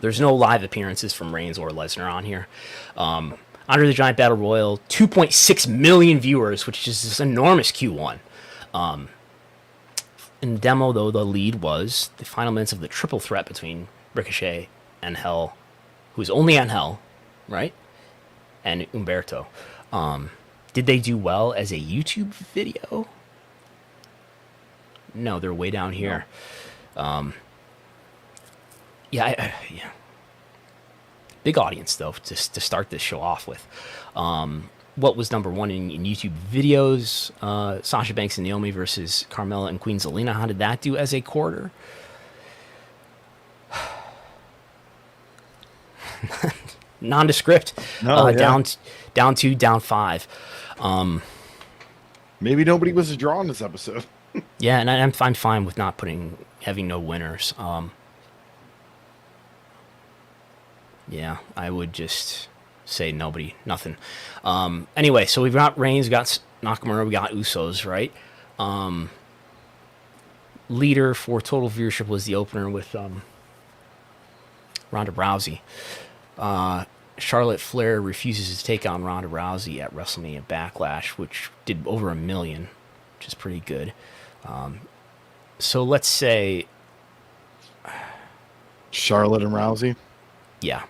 There's no live appearances from Reigns or Lesnar on here. Andre the Giant Battle Royal, 2.6 million viewers, which is this enormous Q1. In the demo, though, the lead was the final minutes of the triple threat between Ricochet and Hell, who's only on Hell, right? And Umberto. Did they do well as a YouTube video? No, they're way down here. Yeah. Big audience, though, to start this show off with. What was number one in YouTube videos? Sasha Banks and Naomi versus Carmella and Queen Zelina. How did that do as a quarter? Nondescript. Down 2, down 5. Maybe nobody was a draw in this episode. Yeah, and I'm fine with not having no winners. Yeah, I would just say nothing. Anyway, so we've got Reigns, we got Nakamura, we got Usos, right? Leader for total viewership was the opener with Ronda Rousey. Charlotte Flair refuses to take on Ronda Rousey at WrestleMania Backlash, which did over 1 million, which is pretty good. So let's say Charlotte and Rousey. Yeah.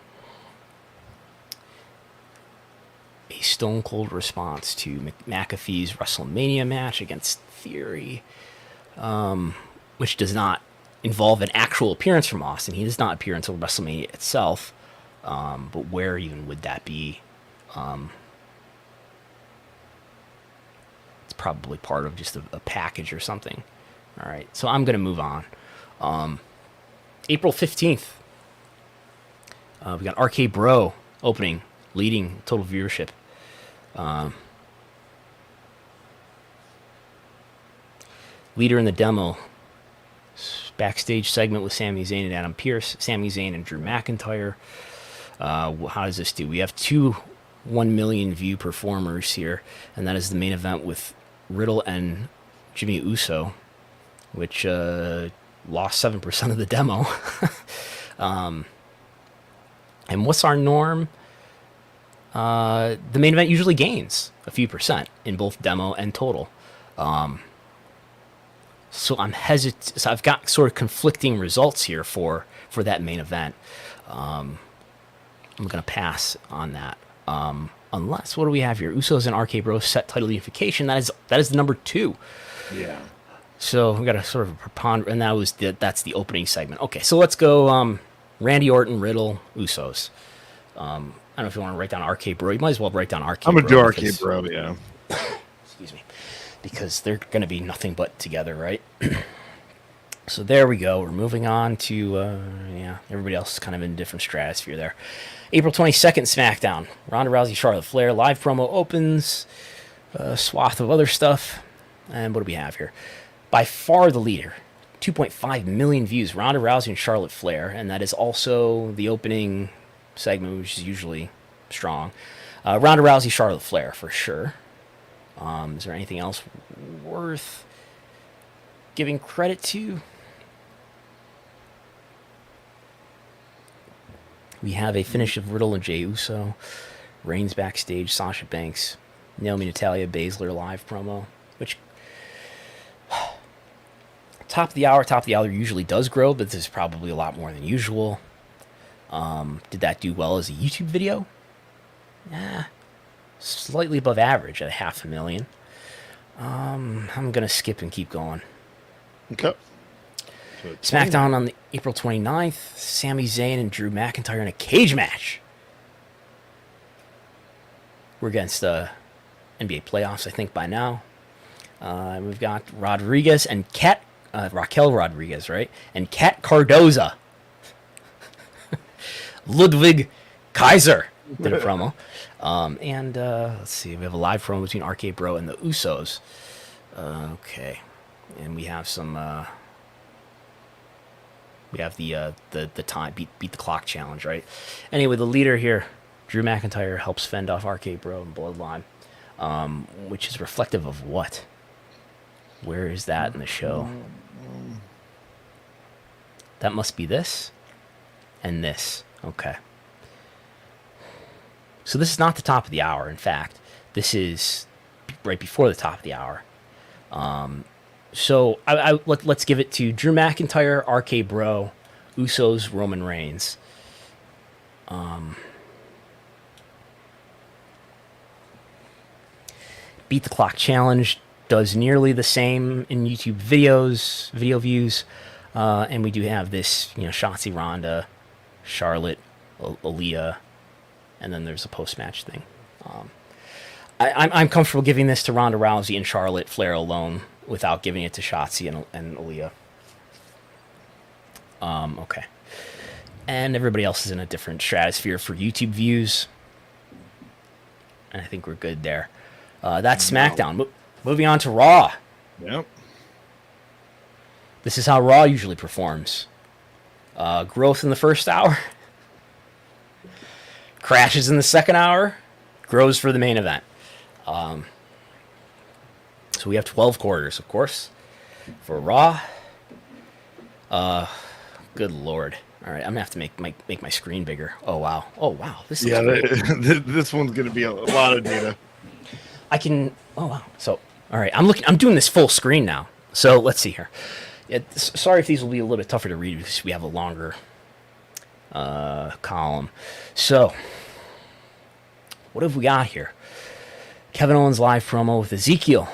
A stone cold response to McAfee's WrestleMania match against Theory, which does not involve an actual appearance from Austin. He does not appear until WrestleMania itself. But where even would that be? It's probably part of just a package or something. All right, so I'm going to move on. April 15th, we got RK Bro opening, leading total viewership. Leader in the demo, backstage segment with Sami Zayn and Adam Pearce, Sami Zayn and Drew McIntyre. How does this do? We have 2 1 million view performers here, and that is the main event with Riddle and Jimmy Uso, which lost 7% of the demo. And what's our norm? The main event usually gains a few percent in both demo and total. So I'm hesitant. So I've got sort of conflicting results here for that main event. I'm going to pass on that. Unless, what do we have here? Usos and RK Bro set title unification. That is the number 2. Yeah. So we got a sort of preponderance, and that's the opening segment. Okay, so let's go. Randy Orton, Riddle, Usos. I don't know if you want to write down RK Bro. You might as well write down RK Bro. I'm going to do RK Bro, yeah. Excuse me. Because they're going to be nothing but together, right? So there we go. We're moving on to, everybody else is kind of in a different stratosphere there. April 22nd, SmackDown. Ronda Rousey, Charlotte Flair. Live promo opens. Swath of other stuff. And what do we have here? By far the leader. 2.5 million views. Ronda Rousey and Charlotte Flair. And that is also the opening segment, which is usually strong. Ronda Rousey, Charlotte Flair, for sure. Is there anything else worth giving credit to? We have a finish of Riddle and Jey Uso. Reigns backstage, Sasha Banks, Naomi, Natalya, Baszler live promo, which top of the hour usually does grow, but this is probably a lot more than usual. Did that do well as a YouTube video? Slightly above average at 500,000. I'm going to skip and keep going. Okay. SmackDown on the April 29th. Sami Zayn and Drew McIntyre in a cage match. We're against the NBA playoffs, I think, by now. We've got Rodriguez and Raquel Rodriguez, right? And Kat Cardoza. Ludwig Kaiser did a promo. Let's see, we have a live promo between RK Bro and the Usos. Okay. And we have some We have the time beat the clock challenge, right? Anyway, the leader here, Drew McIntyre, helps fend off RK Bro and Bloodline, which is reflective of what? Where is that in the show? That must be this and this. Okay. So this is not the top of the hour. In fact, this is right before the top of the hour. So let's give it to Drew McIntyre, RK Bro, Usos, Roman Reigns. Beat the Clock Challenge does nearly the same in YouTube video views, and we do have this, Shotzi, Ronda, Charlotte, Aaliyah, and then there's a post-match thing. I'm comfortable giving this to Ronda Rousey and Charlotte Flair alone without giving it to Shotzi and Aaliyah. Okay. And everybody else is in a different stratosphere for YouTube views. And I think we're good there. That's SmackDown. Moving on to Raw. Yep. This is how Raw usually performs. Growth in the first hour. Crashes in the second hour. Grows for the main event. So we have 12 quarters, of course, for Raw. Good Lord. All right, I'm going to have to make my screen bigger. Oh, wow. This is this one's going to be a lot of data. Oh, wow. So, all right, I'm doing this full screen now. So let's see here. Sorry if these will be a little bit tougher to read because we have a longer column. So, what have we got here? Kevin Owens live promo with Ezekiel,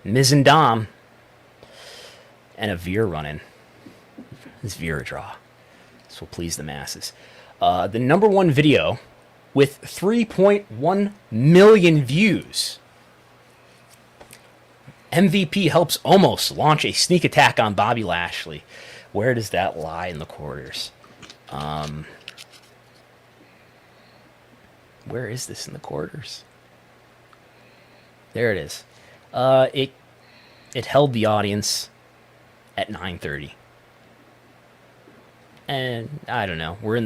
Miz and Dom, and a Veer run-in. This Veer draw. This will please the masses. The number one video with 3.1 million views. MVP helps Omos launch a sneak attack on Bobby Lashley. Where does that lie in the quarters? Where is this in the quarters? There it is. It held the audience at 9:30. And I don't know. We're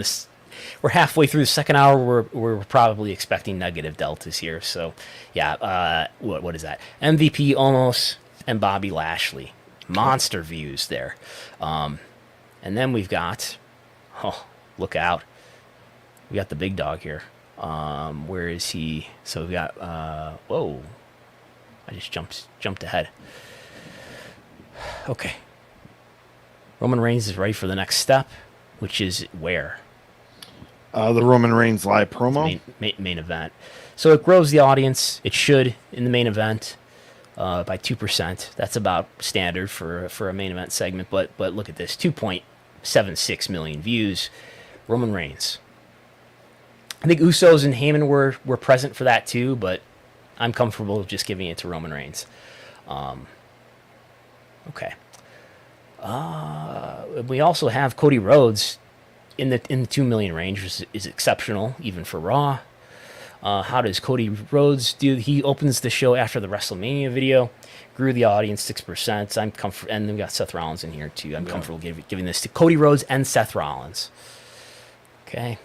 halfway through the second hour. We're probably expecting negative deltas here. So yeah, what is that? MVP Omos and Bobby Lashley. Monster views there. And then we've got, look out. We got the big dog here. Where is he? So we got, whoa. I just jumped ahead. Okay. Roman Reigns is ready for the next step, which is where? The Roman Reigns live promo. Main event. So it grows the audience. It should in the main event by 2%. That's about standard for a main event segment. But look at this, 2.76 million views. Roman Reigns. I think Usos and Heyman were present for that too, but I'm comfortable just giving it to Roman Reigns. Okay. We also have Cody Rhodes in the 2 million range, which is exceptional even for Raw. How does Cody Rhodes do? He opens the show after the WrestleMania video, grew the audience 6%. I'm comfortable, and then we got Seth Rollins in here too. I'm comfortable giving this to Cody Rhodes and Seth Rollins. Okay.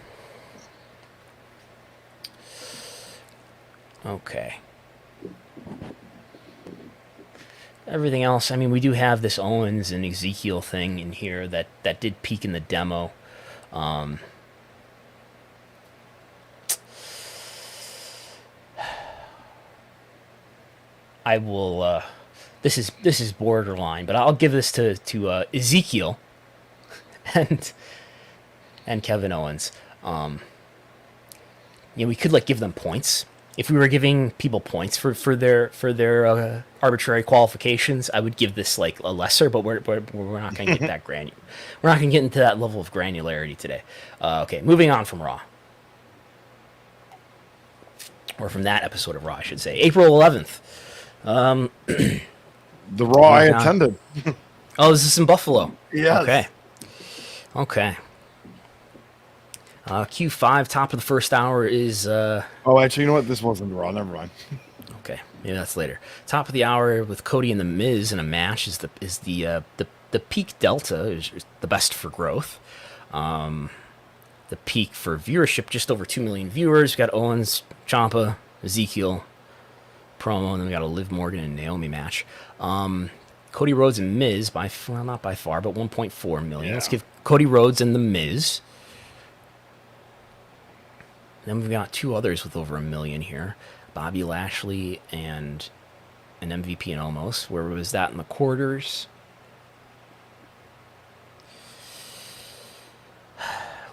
Everything else, I mean, we do have this Owens and Ezekiel thing in here that did peak in the demo. I will. This is borderline, but I'll give this to Ezekiel and Kevin Owens. We could give them points. If we were giving people points for their arbitrary qualifications, I would give this a lesser, but we're not going to get that granular. We're not going to get into that level of granularity today. Okay, moving on from Raw. Or from that episode of Raw, I should say. April 11th. The Raw I attended. Oh, this is in Buffalo. Yes. Okay. Q5, top of the first hour is... actually, you know what? This wasn't Raw. Never mind. Okay, maybe that's later. Top of the hour with Cody and The Miz in a match is the The peak delta is the best for growth. The peak for viewership, just over 2 million viewers. We got Owens, Ciampa, Ezekiel promo, and then we got a Liv Morgan and Naomi match. Cody Rhodes and Miz, not by far, but 1.4 million. Yeah. Let's give Cody Rhodes and the Miz. Then we've got two others with over 1 million here. Bobby Lashley and an MVP and Omos. Where was that in the quarters?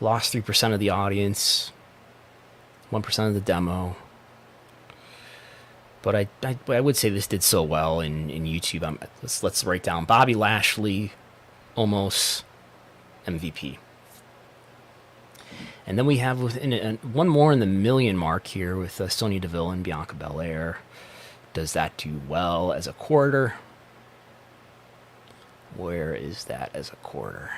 Lost 3% of the audience, 1% of the demo. But I would say this did so well in YouTube. Let's write down Bobby Lashley, Omos, MVP. And then we have one more in the million mark here with Sonya Deville and Bianca Belair. Does that do well as a quarter? Where is that as a quarter?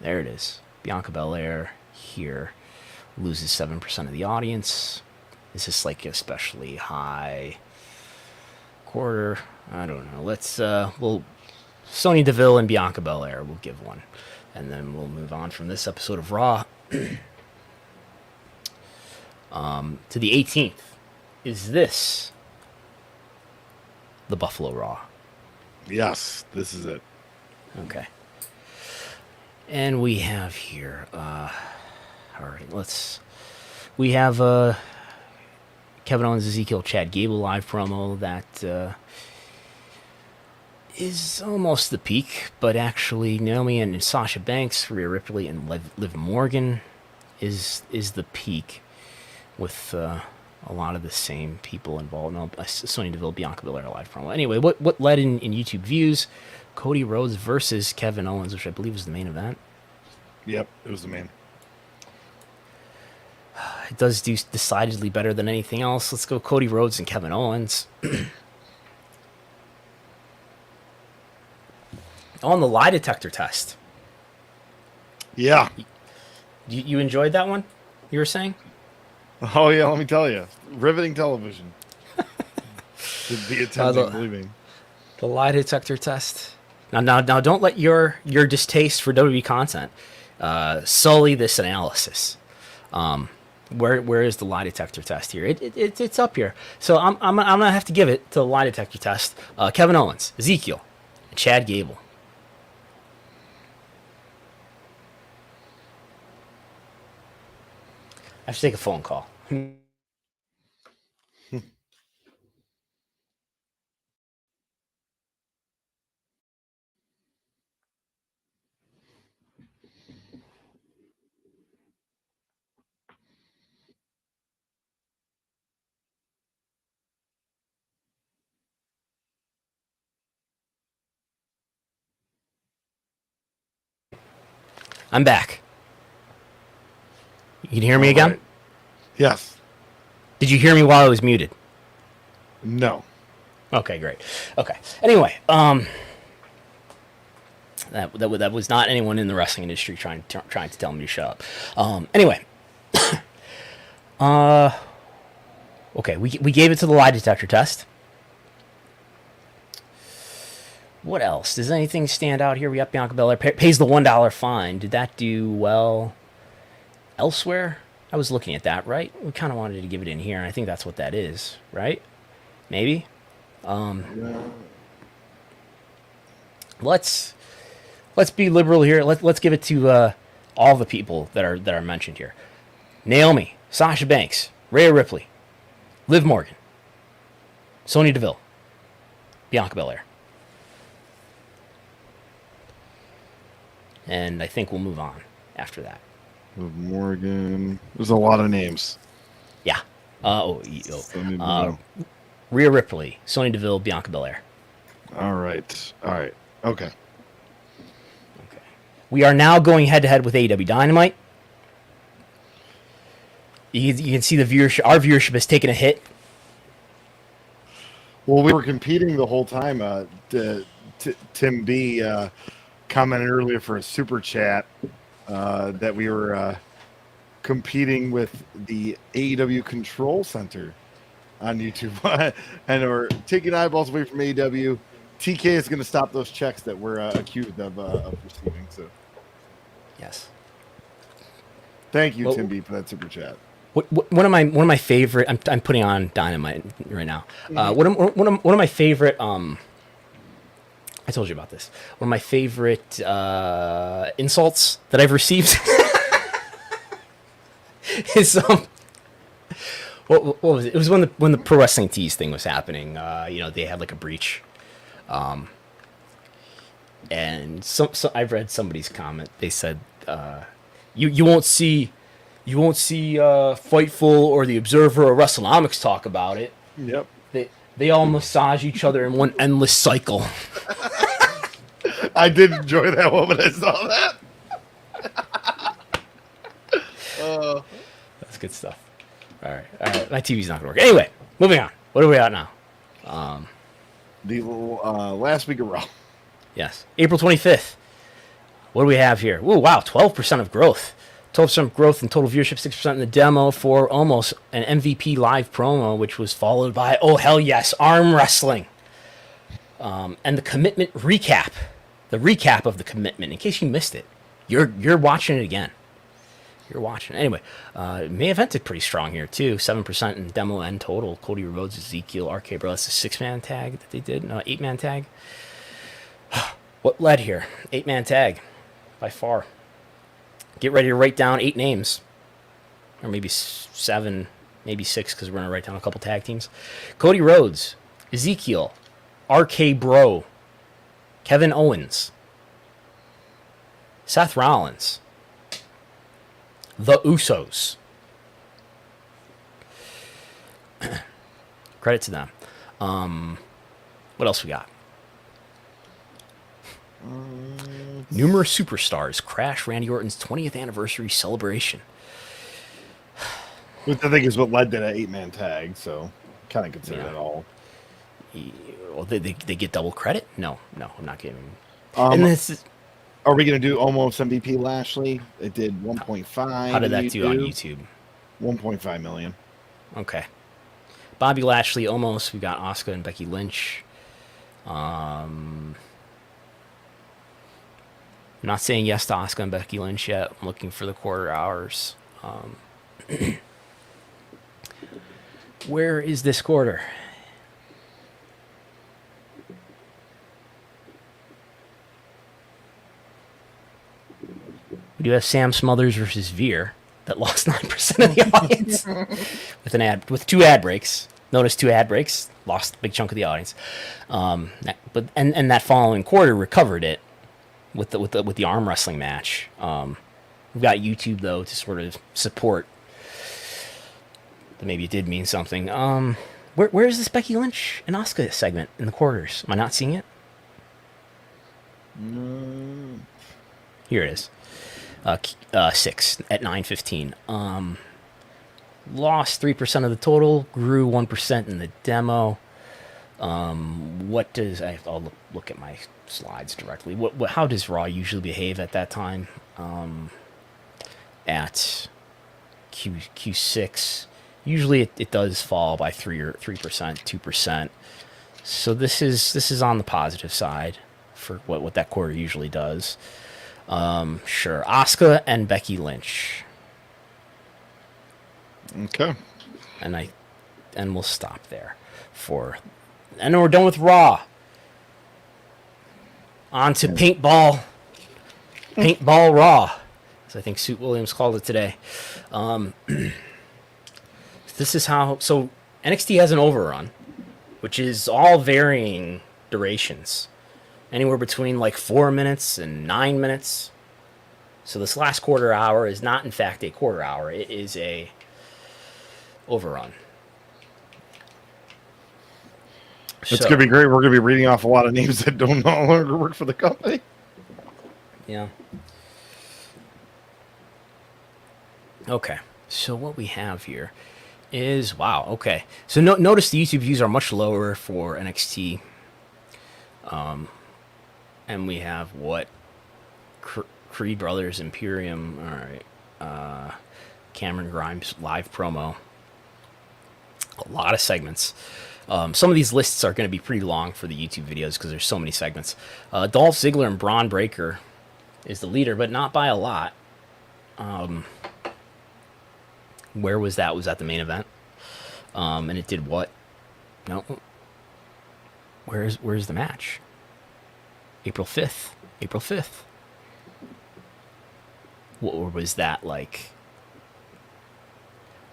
There it is. Bianca Belair here loses 7% of the audience. Is this like especially high quarter? I don't know. Let's Sonya Deville and Bianca Belair will give one. And then we'll move on from this episode of Raw to the 18th. Is this the Buffalo Raw? Yes, this is it. Okay. And we have here, all right, we have Kevin Owens, Ezekiel, Chad Gable live promo that is almost the peak, but actually Naomi and Sasha Banks, Rhea Ripley, and Liv Morgan is the peak with a lot of the same people involved. No, Sonya Deville, Bianca Belair live promo. Anyway, what led in YouTube views? Cody Rhodes versus Kevin Owens, which I believe was the main event. Yep, it was the main. It does do decidedly better than anything else. Let's go Cody Rhodes and Kevin Owens. On the lie detector test. Yeah. You enjoyed that one? You were saying? Oh, yeah, let me tell you. Riveting television. The attempting believing. The lie detector test. Now, don't let your distaste for WWE content sully this analysis. Where is the lie detector test here? It's up here. So I'm gonna have to give it to the lie detector test. Kevin Owens, Ezekiel, and Chad Gable. I should take a phone call. I'm back. You can hear me again? Right. Yes. Did you hear me while I was muted? No. Okay, great. Okay. Anyway, that was not anyone in the wrestling industry trying to tell me to shut up. Anyway, okay, we gave it to the lie detector test. What else? Does anything stand out here? We got Bianca Belair pays the $1 fine. Did that do well elsewhere? I was looking at that, right? We kind of wanted to give it in here, and I think that's what that is, right? Maybe. Let's be liberal here. Let's give it to all the people that are mentioned here: Naomi, Sasha Banks, Rhea Ripley, Liv Morgan, Sonya Deville, Bianca Belair. And I think we'll move on after that. Morgan. There's a lot of names. Yeah. Rhea Ripley, Sonya Deville, Bianca Belair. All right. Okay. We are now going head-to-head with AEW Dynamite. You can see the viewership. Our viewership has taken a hit. Well, we were competing the whole time. Tim B commented earlier for a super chat that we were competing with the AEW Control Center on YouTube, and we're taking eyeballs away from AEW. TK is going to stop those checks that we're accused of receiving. So, Yes. thank you, Well, Tim B, for that super chat. One of my favorite. I'm putting on Dynamite right now. One of my favorite. I told you about this. One of my favorite insults that I've received is what was it? It was when the pro wrestling tees thing was happening. They had like a breach. And so I've read somebody's comment. They said, "You won't see Fightful or the Observer or WrestleNomics talk about it. Yep. They all massage each other in one endless cycle." I did enjoy that one when I saw that. That's good stuff. All right. My TV's not gonna work. Anyway, moving on. What are we at now? The last week of Raw. Yes, April 25th. What do we have here? Oh wow, 12% of growth. 12% growth in total viewership, 6% in the demo for almost an MVP live promo, which was followed by, oh hell yes, arm wrestling. And the commitment recap. The recap of the commitment, in case you missed it. You're watching it again. You're watching. Anyway, main event did pretty strong here, too. 7% in demo and total. Cody Rhodes, Ezekiel, RK Bro. That's a 6-man tag that they did. No, 8-man tag. What led here? 8-man tag. By far. Get ready to write down 8 names. Or maybe 7, maybe 6, because we're going to write down a couple tag teams. Cody Rhodes, Ezekiel, RK Bro, Kevin Owens, Seth Rollins, The Usos. Credit to them. What else we got? Numerous superstars crash Randy Orton's 20th anniversary celebration. Which I think is what led to that 8-man tag, so kind of consider that all. Well, they get double credit? No, I'm not giving. And this is, are we going to do almost MVP Lashley? It did 1.5. How did that do on YouTube? 1.5 million. Okay. Bobby Lashley almost. We got Asuka and Becky Lynch. I'm not saying yes to Asuka and Becky Lynch yet. I'm looking for the quarter hours. Where is this quarter? We do have Sam Smothers versus Veer that lost 9% of the audience with 2 ad breaks. Notice 2 ad breaks, lost a big chunk of the audience. But that following quarter recovered it with the arm wrestling match. We've got YouTube though to sort of support that maybe it did mean something. Where is this Becky Lynch and Asuka segment in the quarters? Am I not seeing it? Here it is. 6 at 9:15. Lost 3% of the total, grew 1% in the demo. What does I'll look at my slides directly. How does Raw usually behave at that time? At Q6, usually it does fall by 3%, 2%. So this is on the positive side for what that quarter usually does. Sure. Asuka and Becky Lynch. Okay. And we'll stop there and then we're done with Raw. On to Paintball Raw, as I think Suit Williams called it today. This is how NXT has an overrun, which is all varying durations. Anywhere between like 4 minutes and 9 minutes. So this last quarter hour is not, in fact, a quarter hour. It is a overrun. It's going to be great. We're going to be reading off a lot of names that don't no longer work for the company. Yeah. Okay. So what we have here is, wow, okay. So notice the YouTube views are much lower for NXT. And we have Creed Brothers, Imperium, all right. Cameron Grimes live promo. A lot of segments. Some of these lists are going to be pretty long for the YouTube videos because there's so many segments. Dolph Ziggler and Braun Breaker is the leader, but not by a lot. Where was that? Was that the main event? And it did what? No. Where's the match? April 5th. April 5th. What was that like?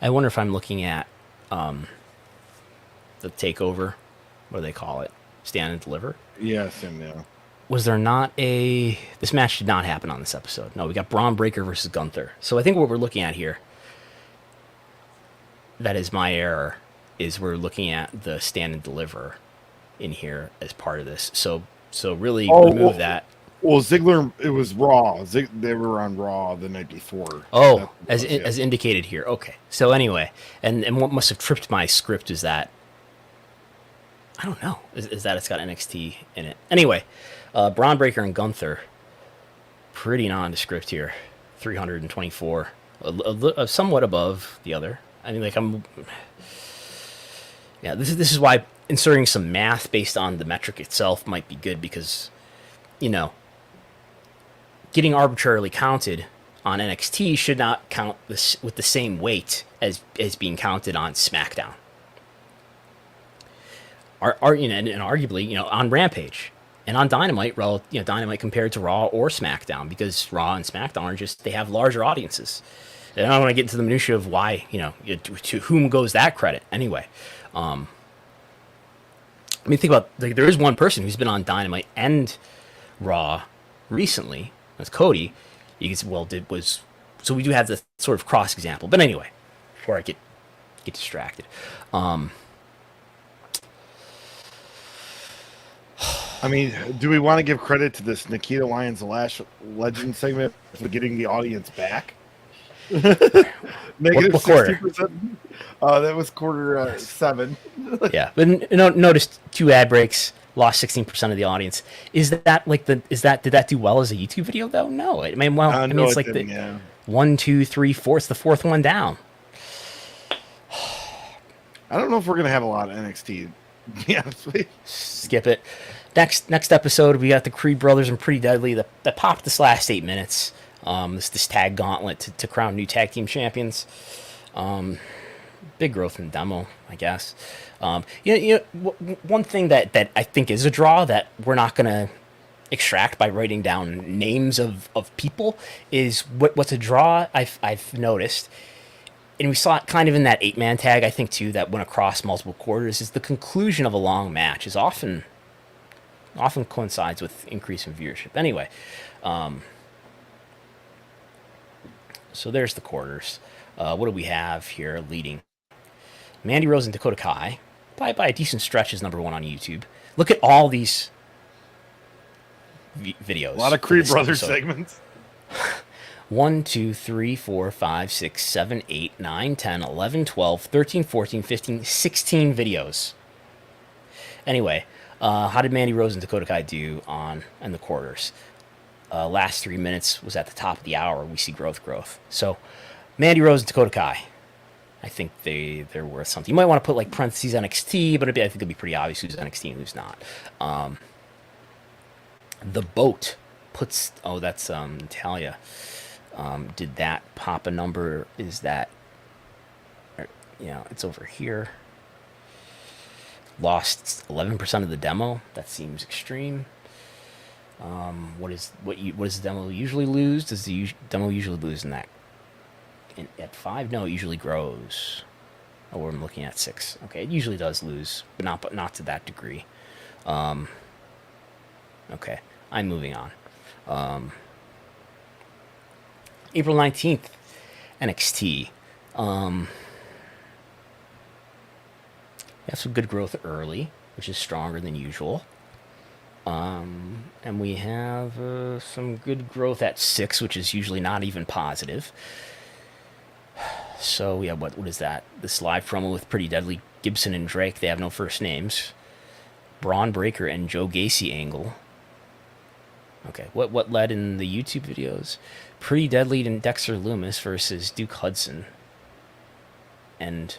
I wonder if I'm looking at the takeover, what do they call it? Stand and deliver? Yes, and yeah. Was there not a... This match did not happen on this episode. No, we got Braun Breaker versus Gunther. So I think what we're looking at here, that is my error, is we're looking at the stand and deliver in here as part of this. So really remove that. Well, Ziggler, it was Raw. They were on Raw the night before. Oh, as indicated here. Okay. So anyway, and what must have tripped my script is that, I don't know, is that it's got NXT in it. Anyway, Braun Breaker and Gunther, pretty nondescript here. 324, somewhat above the other. I mean, like this is why inserting some math based on the metric itself might be good, because, you know, getting arbitrarily counted on NXT should not count this with the same weight as being counted on SmackDown. And arguably, on Rampage and on Dynamite, Dynamite compared to Raw or SmackDown, because Raw and SmackDown are they have larger audiences. And I don't want to get into the minutiae of why, to whom goes that credit. Anyway, I mean, think about, like, there is one person who's been on Dynamite and Raw recently. That's Cody. So we do have the sort of cross example. But anyway, before I get distracted. I mean, do we want to give credit to this Nikita Lyons Lash Legend segment for getting the audience back? Negative what quarter? 60%. That was quarter 7. Yeah, but notice 2 ad breaks, lost 16% of the audience. Is that like did that do well as a YouTube video though? No, I mean, it's like the 1, 2, 3, 4. It's the 4th one down. I don't know if we're gonna have a lot of NXT. Yeah, skip it. Next episode, we got the Creed brothers and Pretty Deadly that popped this last 8 minutes. This tag gauntlet to crown new tag team champions. Big growth in the demo, I guess. One thing that I think is a draw that we're not gonna extract by writing down names of people is what's a draw I've noticed, and we saw it kind of in that 8-man tag, I think, too, that went across multiple quarters, is the conclusion of a long match is often coincides with increase in viewership. Anyway, so there's the quarters. What do we have here leading? Mandy Rose and Dakota Kai, by a decent stretch, is number 1 on YouTube. Look at all these videos. A lot of Creed Brothers segments. 1, 2, 3, 4, 5, 6, 7, 8, 9, 10, 11, 12, 13, 14, 15, 16 videos. Anyway, how did Mandy Rose and Dakota Kai do in the quarters? Last 3 minutes was at the top of the hour. We see growth. So, Mandy Rose and Dakota Kai, I think they're worth something. You might want to put like parentheses NXT, but I think it'll be pretty obvious who's NXT and who's not. The Boat puts... Oh, that's Natalia. Did that pop a number? Is that... it's over here. Lost 11% of the demo. That seems extreme. What does the demo usually lose? Does the demo usually lose in that? At 5? No, it usually grows. Oh, I'm looking at 6. Okay, it usually does lose, but not to that degree. Okay, I'm moving on. April 19th, NXT. We have some good growth early, which is stronger than usual. And we have some good growth at 6, which is usually not even positive. So, yeah, what is that? This live promo with Pretty Deadly, Gibson and Drake. They have no first names. Braun Breaker and Joe Gacy angle. Okay, what led in the YouTube videos? Pretty Deadly and Dexter Loomis versus Duke Hudson. And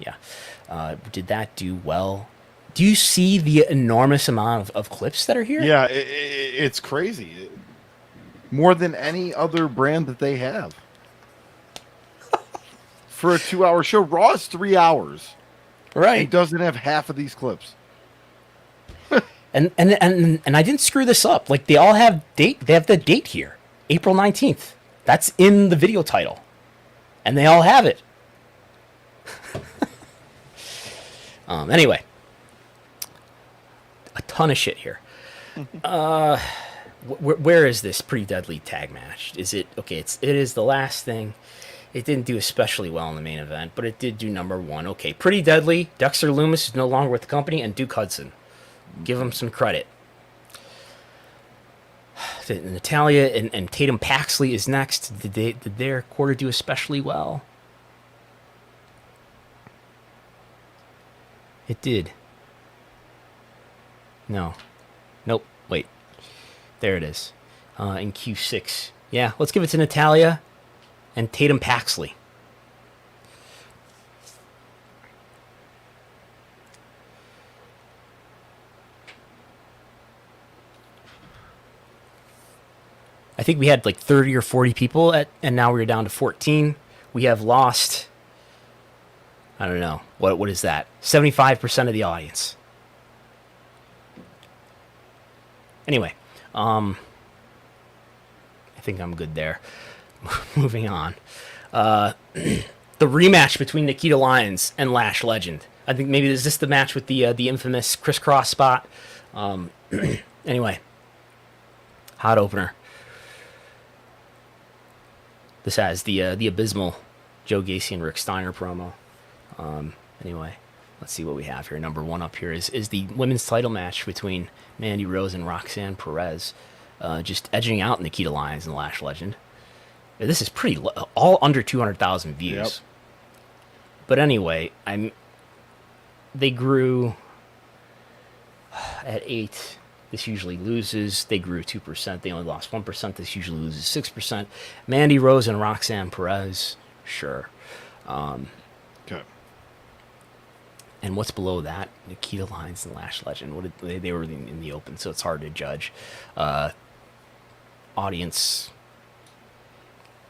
Yeah. Did that do well? Do you see the enormous amount of clips that are here? Yeah, it's crazy. More than any other brand that they have. For a 2-hour show, Raw is 3 hours Right. and doesn't have half of these clips. And I didn't screw this up. Like, they all have date. They have the date here, April 19th. That's in the video title, and they all have it. Anyway, a ton of shit here. Where is this Pretty Deadly tag match? Is it okay? It is the last thing. It didn't do especially well in the main event, but it did do number one. Okay, Pretty Deadly. Dexter Lumis is no longer with the company, and Duke Hudson. Give him some credit. Natalia and Tatum Paxley is next. Did their quarter do especially well? It did. No. Nope. Wait. There it is. In Q6. Yeah, let's give it to Natalia and Tatum Paxley. I think we had like 30 or 40 people and now we're down to 14. We have lost, I don't know, what is that? 75% of the audience. Anyway, I think I'm good there. Moving on. The rematch between Nikita Lyons and Lash Legend. I think maybe is this the match with the infamous crisscross spot? Anyway, hot opener. This has the abysmal Joe Gacy and Rick Steiner promo. Anyway, let's see what we have here. Number one up here is the women's title match between Mandy Rose and Roxanne Perez, just edging out Nikita Lyons and Lash Legend. This is pretty all under 200,000 views. Yep. But anyway, they grew at 8. This usually loses. They grew 2%. They only lost 1%. This usually loses 6%. Mandy Rose and Roxanne Perez, sure. Okay. And what's below that? Nikita Lyons and Lash Legend. They were in the open, so it's hard to judge. Audience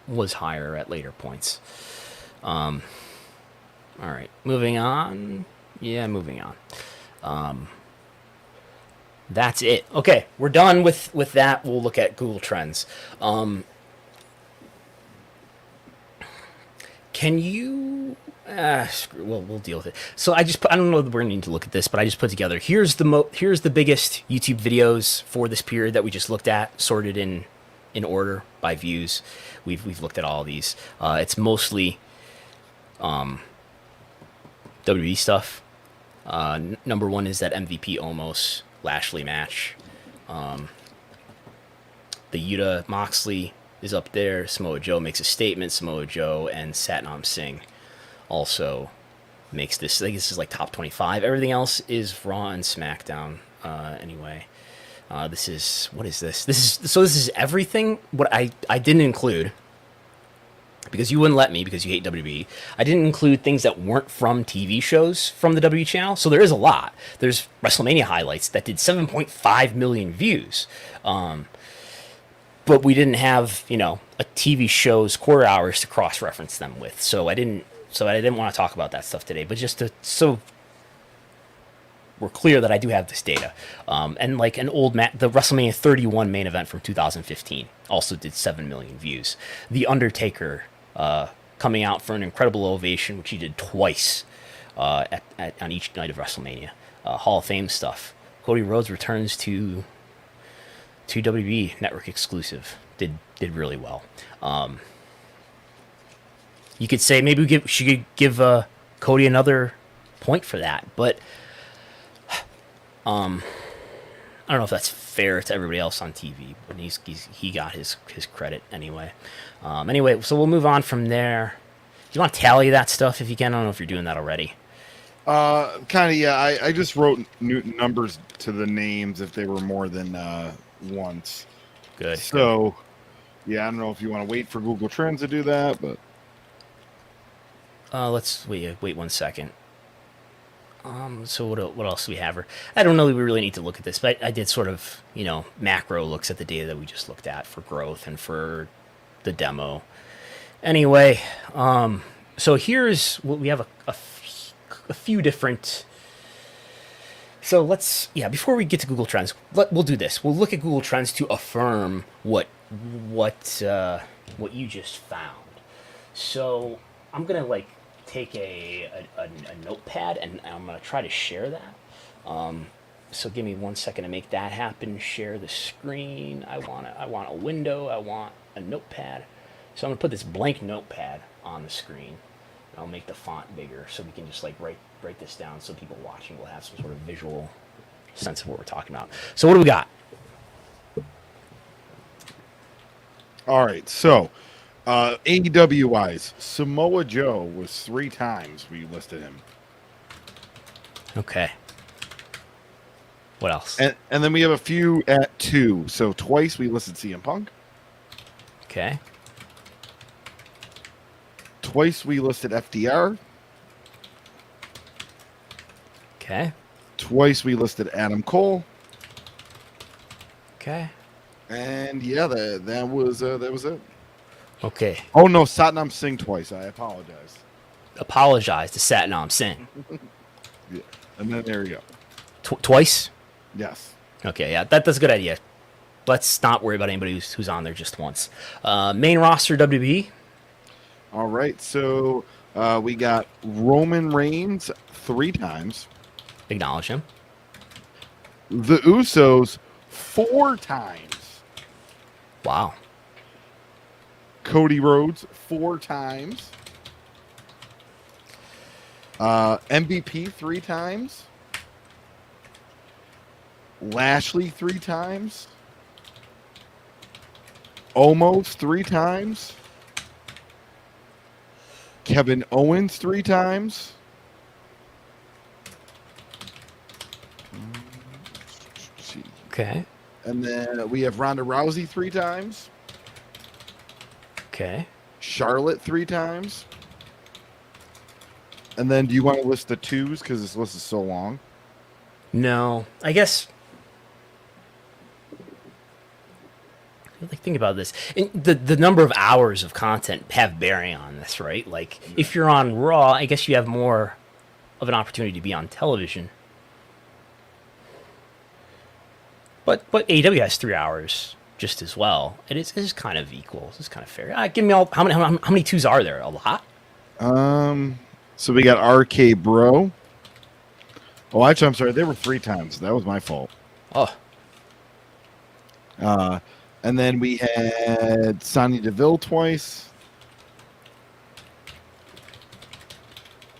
was higher at later points. All right, moving on. Yeah, moving on. That's it. Okay, we're done with that. We'll look at Google Trends. Can you... we'll deal with it. So I don't know that we're going to need to look at this, but I just put together, here's the biggest YouTube videos for this period that we just looked at, sorted in order by views. We've looked at all of these. It's mostly WWE stuff. Number one is that MVP Omos Lashley match. The Yuta Moxley is up there. Samoa Joe makes a statement. Samoa Joe and Satnam Singh also makes this. I think this is like top 25. Everything else is Raw and SmackDown. Anyway, this is, what is this? This is everything. What I didn't include, because you wouldn't let me, because you hate WWE, I didn't include things that weren't from TV shows from the W channel. So there is a lot. There's WrestleMania highlights that did 7.5 million views. But we didn't have, a TV show's quarter hours to cross-reference them with. So I didn't want to talk about that stuff today. But just so we're clear that I do have this data. And like the WrestleMania 31 main event from 2015 also did 7 million views. The Undertaker coming out for an incredible ovation, which he did twice on each night of WrestleMania. Hall of Fame stuff. Cody Rhodes returns to WWE network exclusive. Did really well. You could say maybe we should give Cody another point for that, but I don't know if that's fair to everybody else on TV. But he got his credit anyway. Anyway, so we'll move on from there. Do you want to tally that stuff if you can? I don't know if you're doing that already. Kind of, yeah. I just wrote numbers to the names if they were more than once. Good. So, yeah, I don't know if you want to wait for Google Trends to do that, but let's wait 1 second. So what else do we have? I don't know that we really need to look at this, but I did sort of, macro looks at the data that we just looked at for growth and for the demo. Anyway, so here's what we have a few different. So before we get to Google Trends, we'll do this. We'll look at Google Trends to affirm what you just found. So I'm gonna take a notepad and I'm gonna try to share that. So give me 1 second to make that happen. Share the screen. I want a window. I want a notepad. So I'm gonna put this blank notepad on the screen. I'll make the font bigger so we can just write this down so people watching will have some sort of visual sense of what we're talking about. So what do we got? All right, so AEW wise, Samoa Joe was 3 times we listed him. Okay. What else? And then we have a few at 2. So twice we listed CM Punk. Okay. Twice we listed FDR. Okay. Twice we listed Adam Cole. Okay. And yeah, that was it. Okay. Oh no, Satnam Singh twice. I apologize. Apologize to Satnam Singh. Yeah. And then there you go. Twice? Yes. Okay, yeah, that's a good idea. Let's not worry about anybody who's on there just once. Main roster WWE. All right, so we got Roman Reigns 3 times. Acknowledge him. The Usos 4 times. Wow. Cody Rhodes 4 times. MVP 3 times. Lashley 3 times. Omos 3 times. Kevin Owens 3 times. Okay. And then we have Ronda Rousey 3 times. Okay. Charlotte 3 times. And then do you want to list the 2s because this list is so long? No, I guess. Think about this. And the number of hours of content have bearing on this, right? Like, if you're on Raw, I guess you have more of an opportunity to be on television. But AEW has 3 hours just as well. It is kind of equal. It's kind of fair. Give me all how many 2s are there? A lot. So we got RK Bro. Oh, actually, I'm sorry. They were 3 times. That was my fault. Oh. And then we had Sonya Deville twice.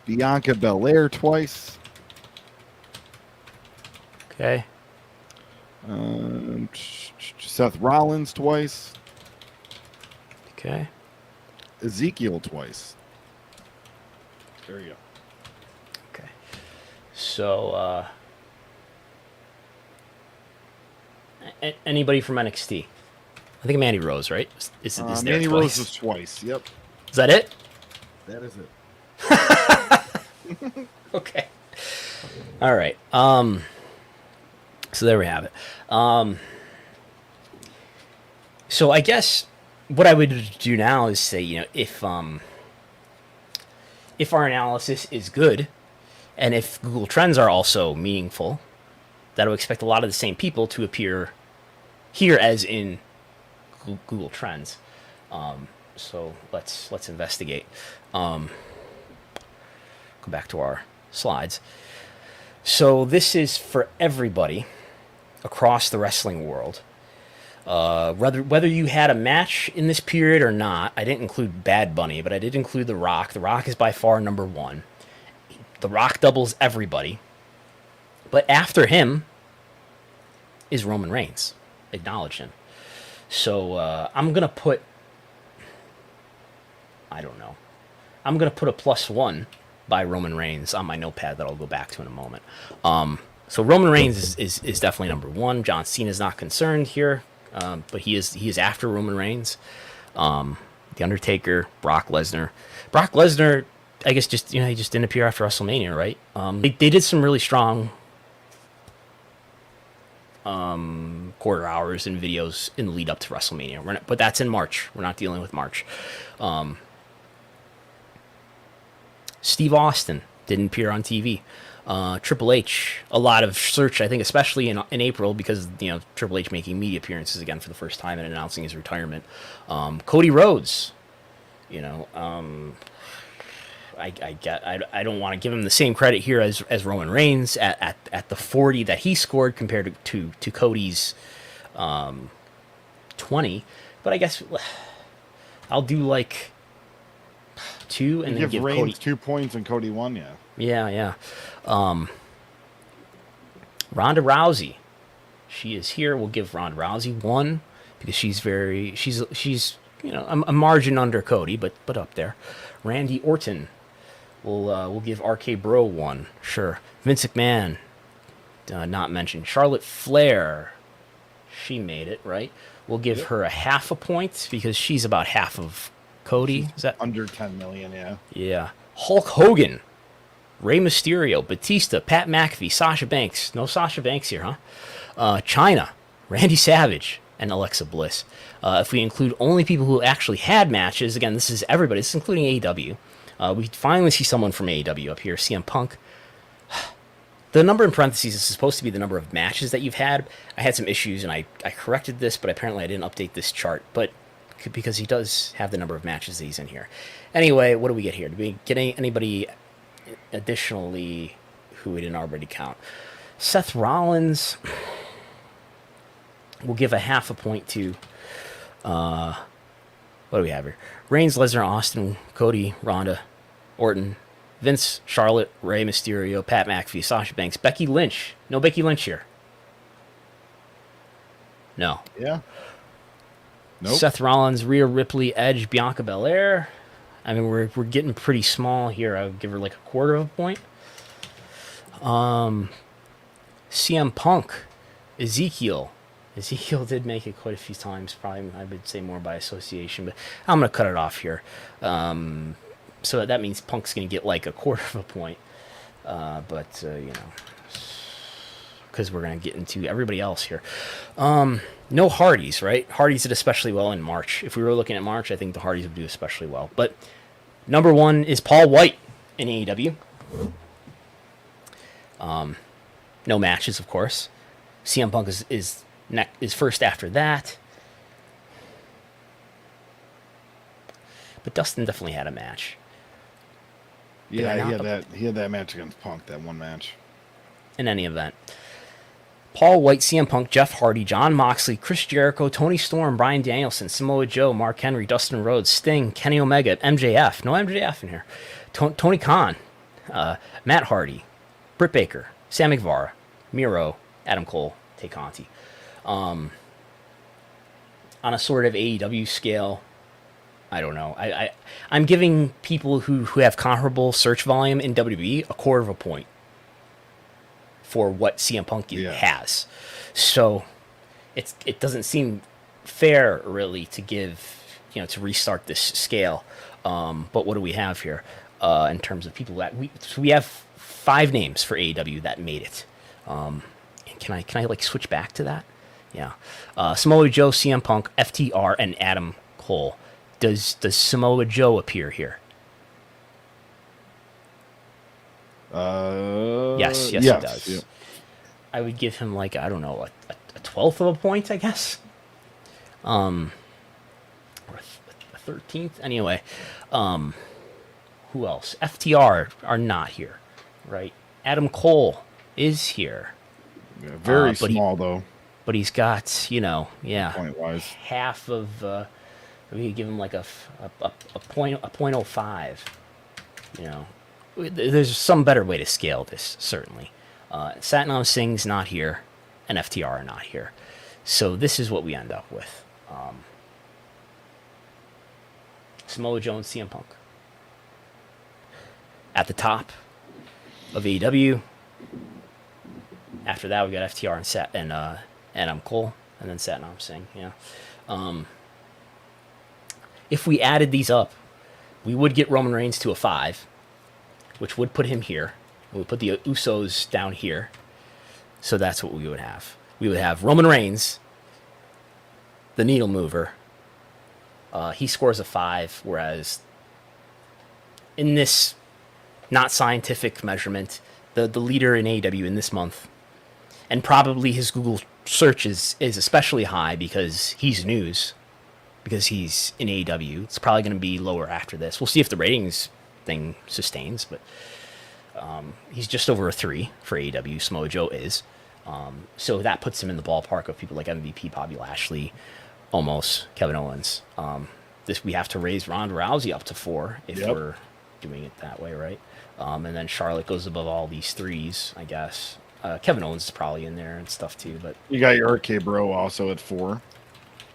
Bianca Belair twice. Okay. Seth Rollins twice. Okay. Ezekiel twice. There you go. Okay. So, anybody from NXT? I think Mandy Rose, right? Is there Mandy twice? Rose was twice. Yep. Is that it? That is it. Okay. All right. So there we have it. So I guess what I would do now is say, if our analysis is good, and if Google Trends are also meaningful, that I would expect a lot of the same people to appear here as in Google Trends. So let's investigate. Go back to our slides. So this is for everybody across the wrestling world. Whether you had a match in this period or not, I didn't include Bad Bunny, but I did include The Rock. The Rock is by far number 1. The Rock doubles everybody. But after him is Roman Reigns. Acknowledge him. So I'm going to put, I don't know. I'm going to put a +1 by Roman Reigns on my notepad that I'll go back to in a moment. So Roman Reigns is definitely number 1. John Cena is not concerned here, but he is after Roman Reigns. The Undertaker, Brock Lesnar. Brock Lesnar I guess just he just didn't appear after WrestleMania, right? They did some really strong quarter hours and videos in the lead up to WrestleMania. But that's in March. We're not dealing with March. Steve Austin didn't appear on TV. Triple H, a lot of search, I think, especially in April, because Triple H making media appearances again for the first time and announcing his retirement. Cody Rhodes, I don't want to give him the same credit here as Roman Reigns at the 40 that he scored compared to Cody's 20, but I guess I'll do like 2 and then give Reigns Cody 2 points and Cody 1. Yeah. Ronda Rousey, she is here. We'll give Ronda Rousey 1 because she's a margin under Cody, but up there. Randy Orton, we'll give RK Bro 1, sure. Vince McMahon, not mentioned. Charlotte Flair, she made it, right? We'll give her a half a point because she's about half of Cody. Is that under 10 million? Yeah. Hulk Hogan, Rey Mysterio, Batista, Pat McAfee, Sasha Banks. No Sasha Banks here, huh? Chyna, Randy Savage, and Alexa Bliss. If we include only people who actually had matches, again, this is everybody. This is including AEW. We finally see someone from AEW up here, CM Punk. The number in parentheses is supposed to be the number of matches that you've had. I had some issues, and I corrected this, but apparently I didn't update this chart. But because he does have the number of matches that he's in here. Anyway, what do we get here? Do we get anybody additionally who we didn't already count? Seth Rollins, we'll give a half a point to. What do we have here? Reigns, Lesnar, Austin, Cody, Ronda, Orton, Vince, Charlotte, Rey Mysterio, Pat McAfee, Sasha Banks, Becky Lynch. No Becky Lynch here. No. Yeah. Nope. Seth Rollins, Rhea Ripley, Edge, Bianca Belair. I mean, we're getting pretty small here. I would give her like a quarter of a point. CM Punk, Ezekiel did make it quite a few times. Probably, I would say more by association, but I'm going to cut it off here. So that means Punk's going to get like a quarter of a point. But because we're going to get into everybody else here. No Hardys, right? Hardys did especially well in March. If we were looking at March, I think the Hardys would do especially well. But number 1 is Paul White in AEW. No matches, of course. CM Punk is first after that. But Dustin definitely had a match. Yeah, he had that match against Punk, that one match. In any event. Paul White, CM Punk, Jeff Hardy, Jon Moxley, Chris Jericho, Tony Storm, Bryan Danielson, Samoa Joe, Mark Henry, Dustin Rhodes, Sting, Kenny Omega, MJF. No MJF in here. Tony Khan, Matt Hardy, Britt Baker, Sammy Guevara, Miro, Adam Cole, Tay Conti. On a sort of AEW scale, I don't know. I'm giving people who have comparable search volume in WWE a quarter of a point for what CM Punk has. So it doesn't seem fair, really, to give, to restart this scale. But what do we have here in terms of people that we have 5 names for AEW that made it. Can I like switch back to that? Yeah. Samoa Joe, CM Punk, FTR, and Adam Cole. Does Samoa Joe appear here? Yes, he does. Yeah. I would give him like, I don't know, a 12th of a point, I guess. Or a 13th. Anyway, who else? FTR are not here, right? Adam Cole is here. Yeah, very small though. But he's got, point-wise, half of. We could give him like a 0.05. There's some better way to scale this, certainly. Satnam Singh's not here, and FTR are not here. So this is what we end up with. Samoa Joe and CM Punk. At the top of AEW. After that, we got FTR and Adam Cole, and then Satnam Singh. Yeah. If we added these up, we would get Roman Reigns to a 5. which would put him here. We put the Usos down here. So that's what we would have. We would have Roman Reigns, the needle mover. He scores a 5, whereas in this not scientific measurement, the leader in AEW in this month, and probably his Google search is especially high because he's news, because he's in AEW. It's probably going to be lower after this. We'll see if the ratings thing sustains, but he's just over a 3 for AEW. Samoa Joe is. So that puts him in the ballpark of people like MVP, Bobby Lashley, almost Kevin Owens. We have to raise Ronda Rousey up to 4 if we're doing it that way, right? And then Charlotte goes above all these 3s, I guess. Kevin Owens is probably in there and stuff too, but you got your RK Bro also at 4.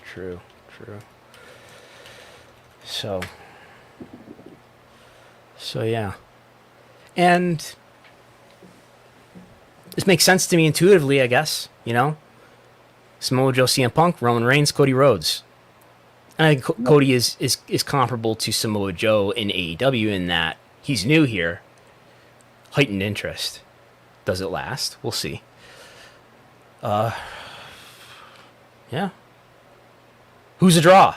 True. So yeah, and this makes sense to me intuitively, I guess. Samoa Joe, CM Punk, Roman Reigns, Cody Rhodes. And I think Cody is comparable to Samoa Joe in AEW in that he's new here. Heightened interest. Does it last? We'll see. Yeah. Who's a draw?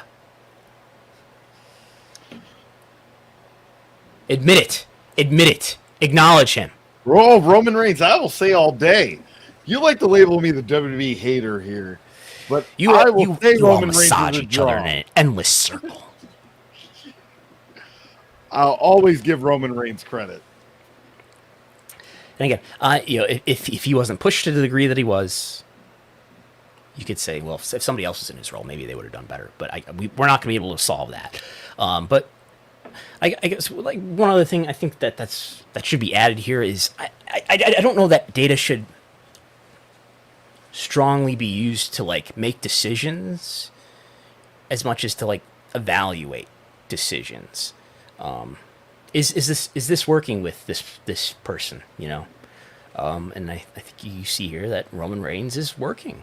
Admit it. Acknowledge him. Oh, Roman Reigns. I will say all day. You like to label me the WWE hater here, but I will say Roman Reigns is a each other in an endless circle. I'll always give Roman Reigns credit. And again, if he wasn't pushed to the degree that he was, you could say, well, if somebody else was in his role, maybe they would have done better. But we're not going to be able to solve that. But I guess like one other thing I think that should be added here is I don't know that data should strongly be used to like make decisions as much as to like evaluate decisions. Is this working with this person? And I think you see here that Roman Reigns is working.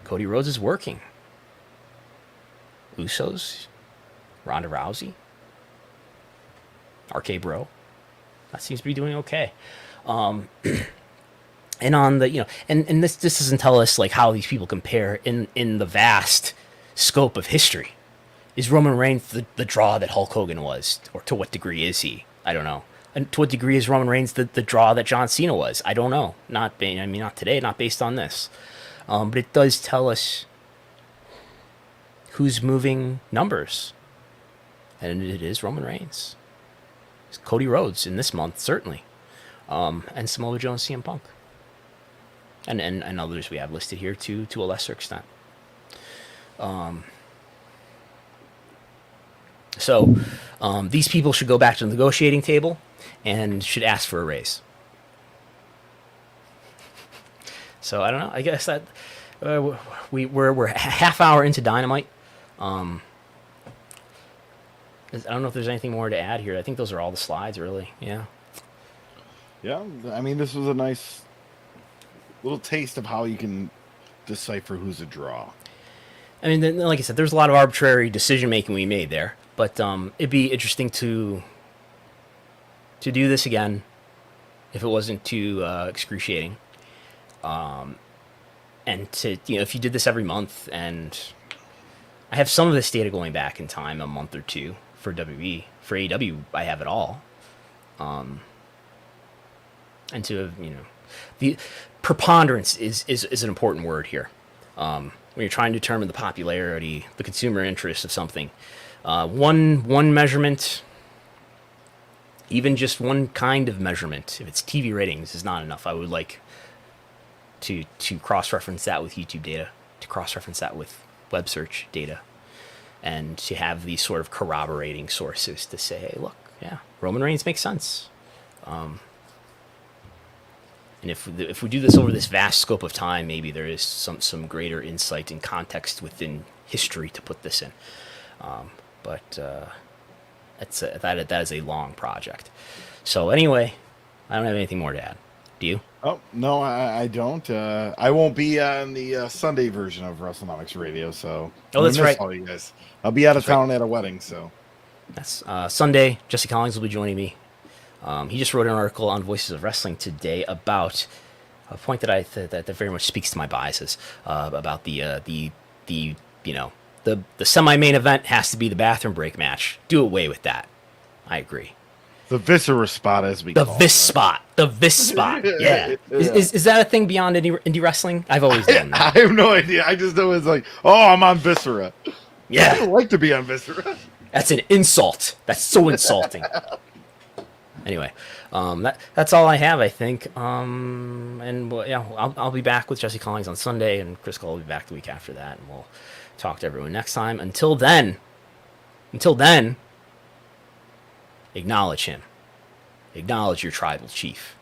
Cody Rhodes is working. Usos, Ronda Rousey, RK Bro, that seems to be doing okay. And on the and this doesn't tell us like how these people compare in the vast scope of history. Is Roman Reigns the draw that Hulk Hogan was, or to what degree is he? I don't know. And to what degree is Roman Reigns the draw that John Cena was? I don't know. Not today, not based on this. But it does tell us who's moving numbers, and it is Roman Reigns. It's Cody Rhodes in this month certainly, and Samoa Joe and CM Punk, and others we have listed here to a lesser extent. So these people should go back to the negotiating table and should ask for a raise. So I don't know. I guess that we're a half hour into Dynamite. I don't know if there's anything more to add here. I think those are all the slides, really. Yeah. Yeah, I mean, this was a nice little taste of how you can decipher who's a draw. I mean, like I said, there's a lot of arbitrary decision making we made there, but it'd be interesting to do this again if it wasn't too excruciating. And to if you did this every month, and I have some of this data going back in time a month or two for WWE. For AEW, I have it all. And to the preponderance is an important word here. When you're trying to determine the popularity, the consumer interest of something, one measurement, even just one kind of measurement, if it's TV ratings, is not enough. I would like to cross-reference that with YouTube data, to cross-reference that with web search data, and to have these sort of corroborating sources to say, hey, look, yeah, Roman Reigns makes sense. And if we do this over this vast scope of time, maybe there is some greater insight and context within history to put this in. But that is a long project. So anyway, I don't have anything more to add. Do you? Oh, no, I don't. I won't be on the Sunday version of WrestleNomics Radio, so that's right. All you guys. I'll be out of town at a wedding, so that's Sunday. Jesse Collins will be joining me. He just wrote an article on Voices of Wrestling today about a point that very much speaks to my biases, about the semi-main event has to be the bathroom break match. Do away with that. I agree. The viscera spot, as we call The spot. Yeah. Is that a thing beyond indie wrestling? I've always known I that. have no idea. I just know it's like, oh, I'm on viscera. I Yeah. would like to be on viscera. That's an insult. That's so insulting. Anyway, that's all I have, I think. And I'll be back with Jesse Collins on Sunday, and Chris Cole will be back the week after that, and we'll talk to everyone next time. Until then, acknowledge him. Acknowledge your tribal chief.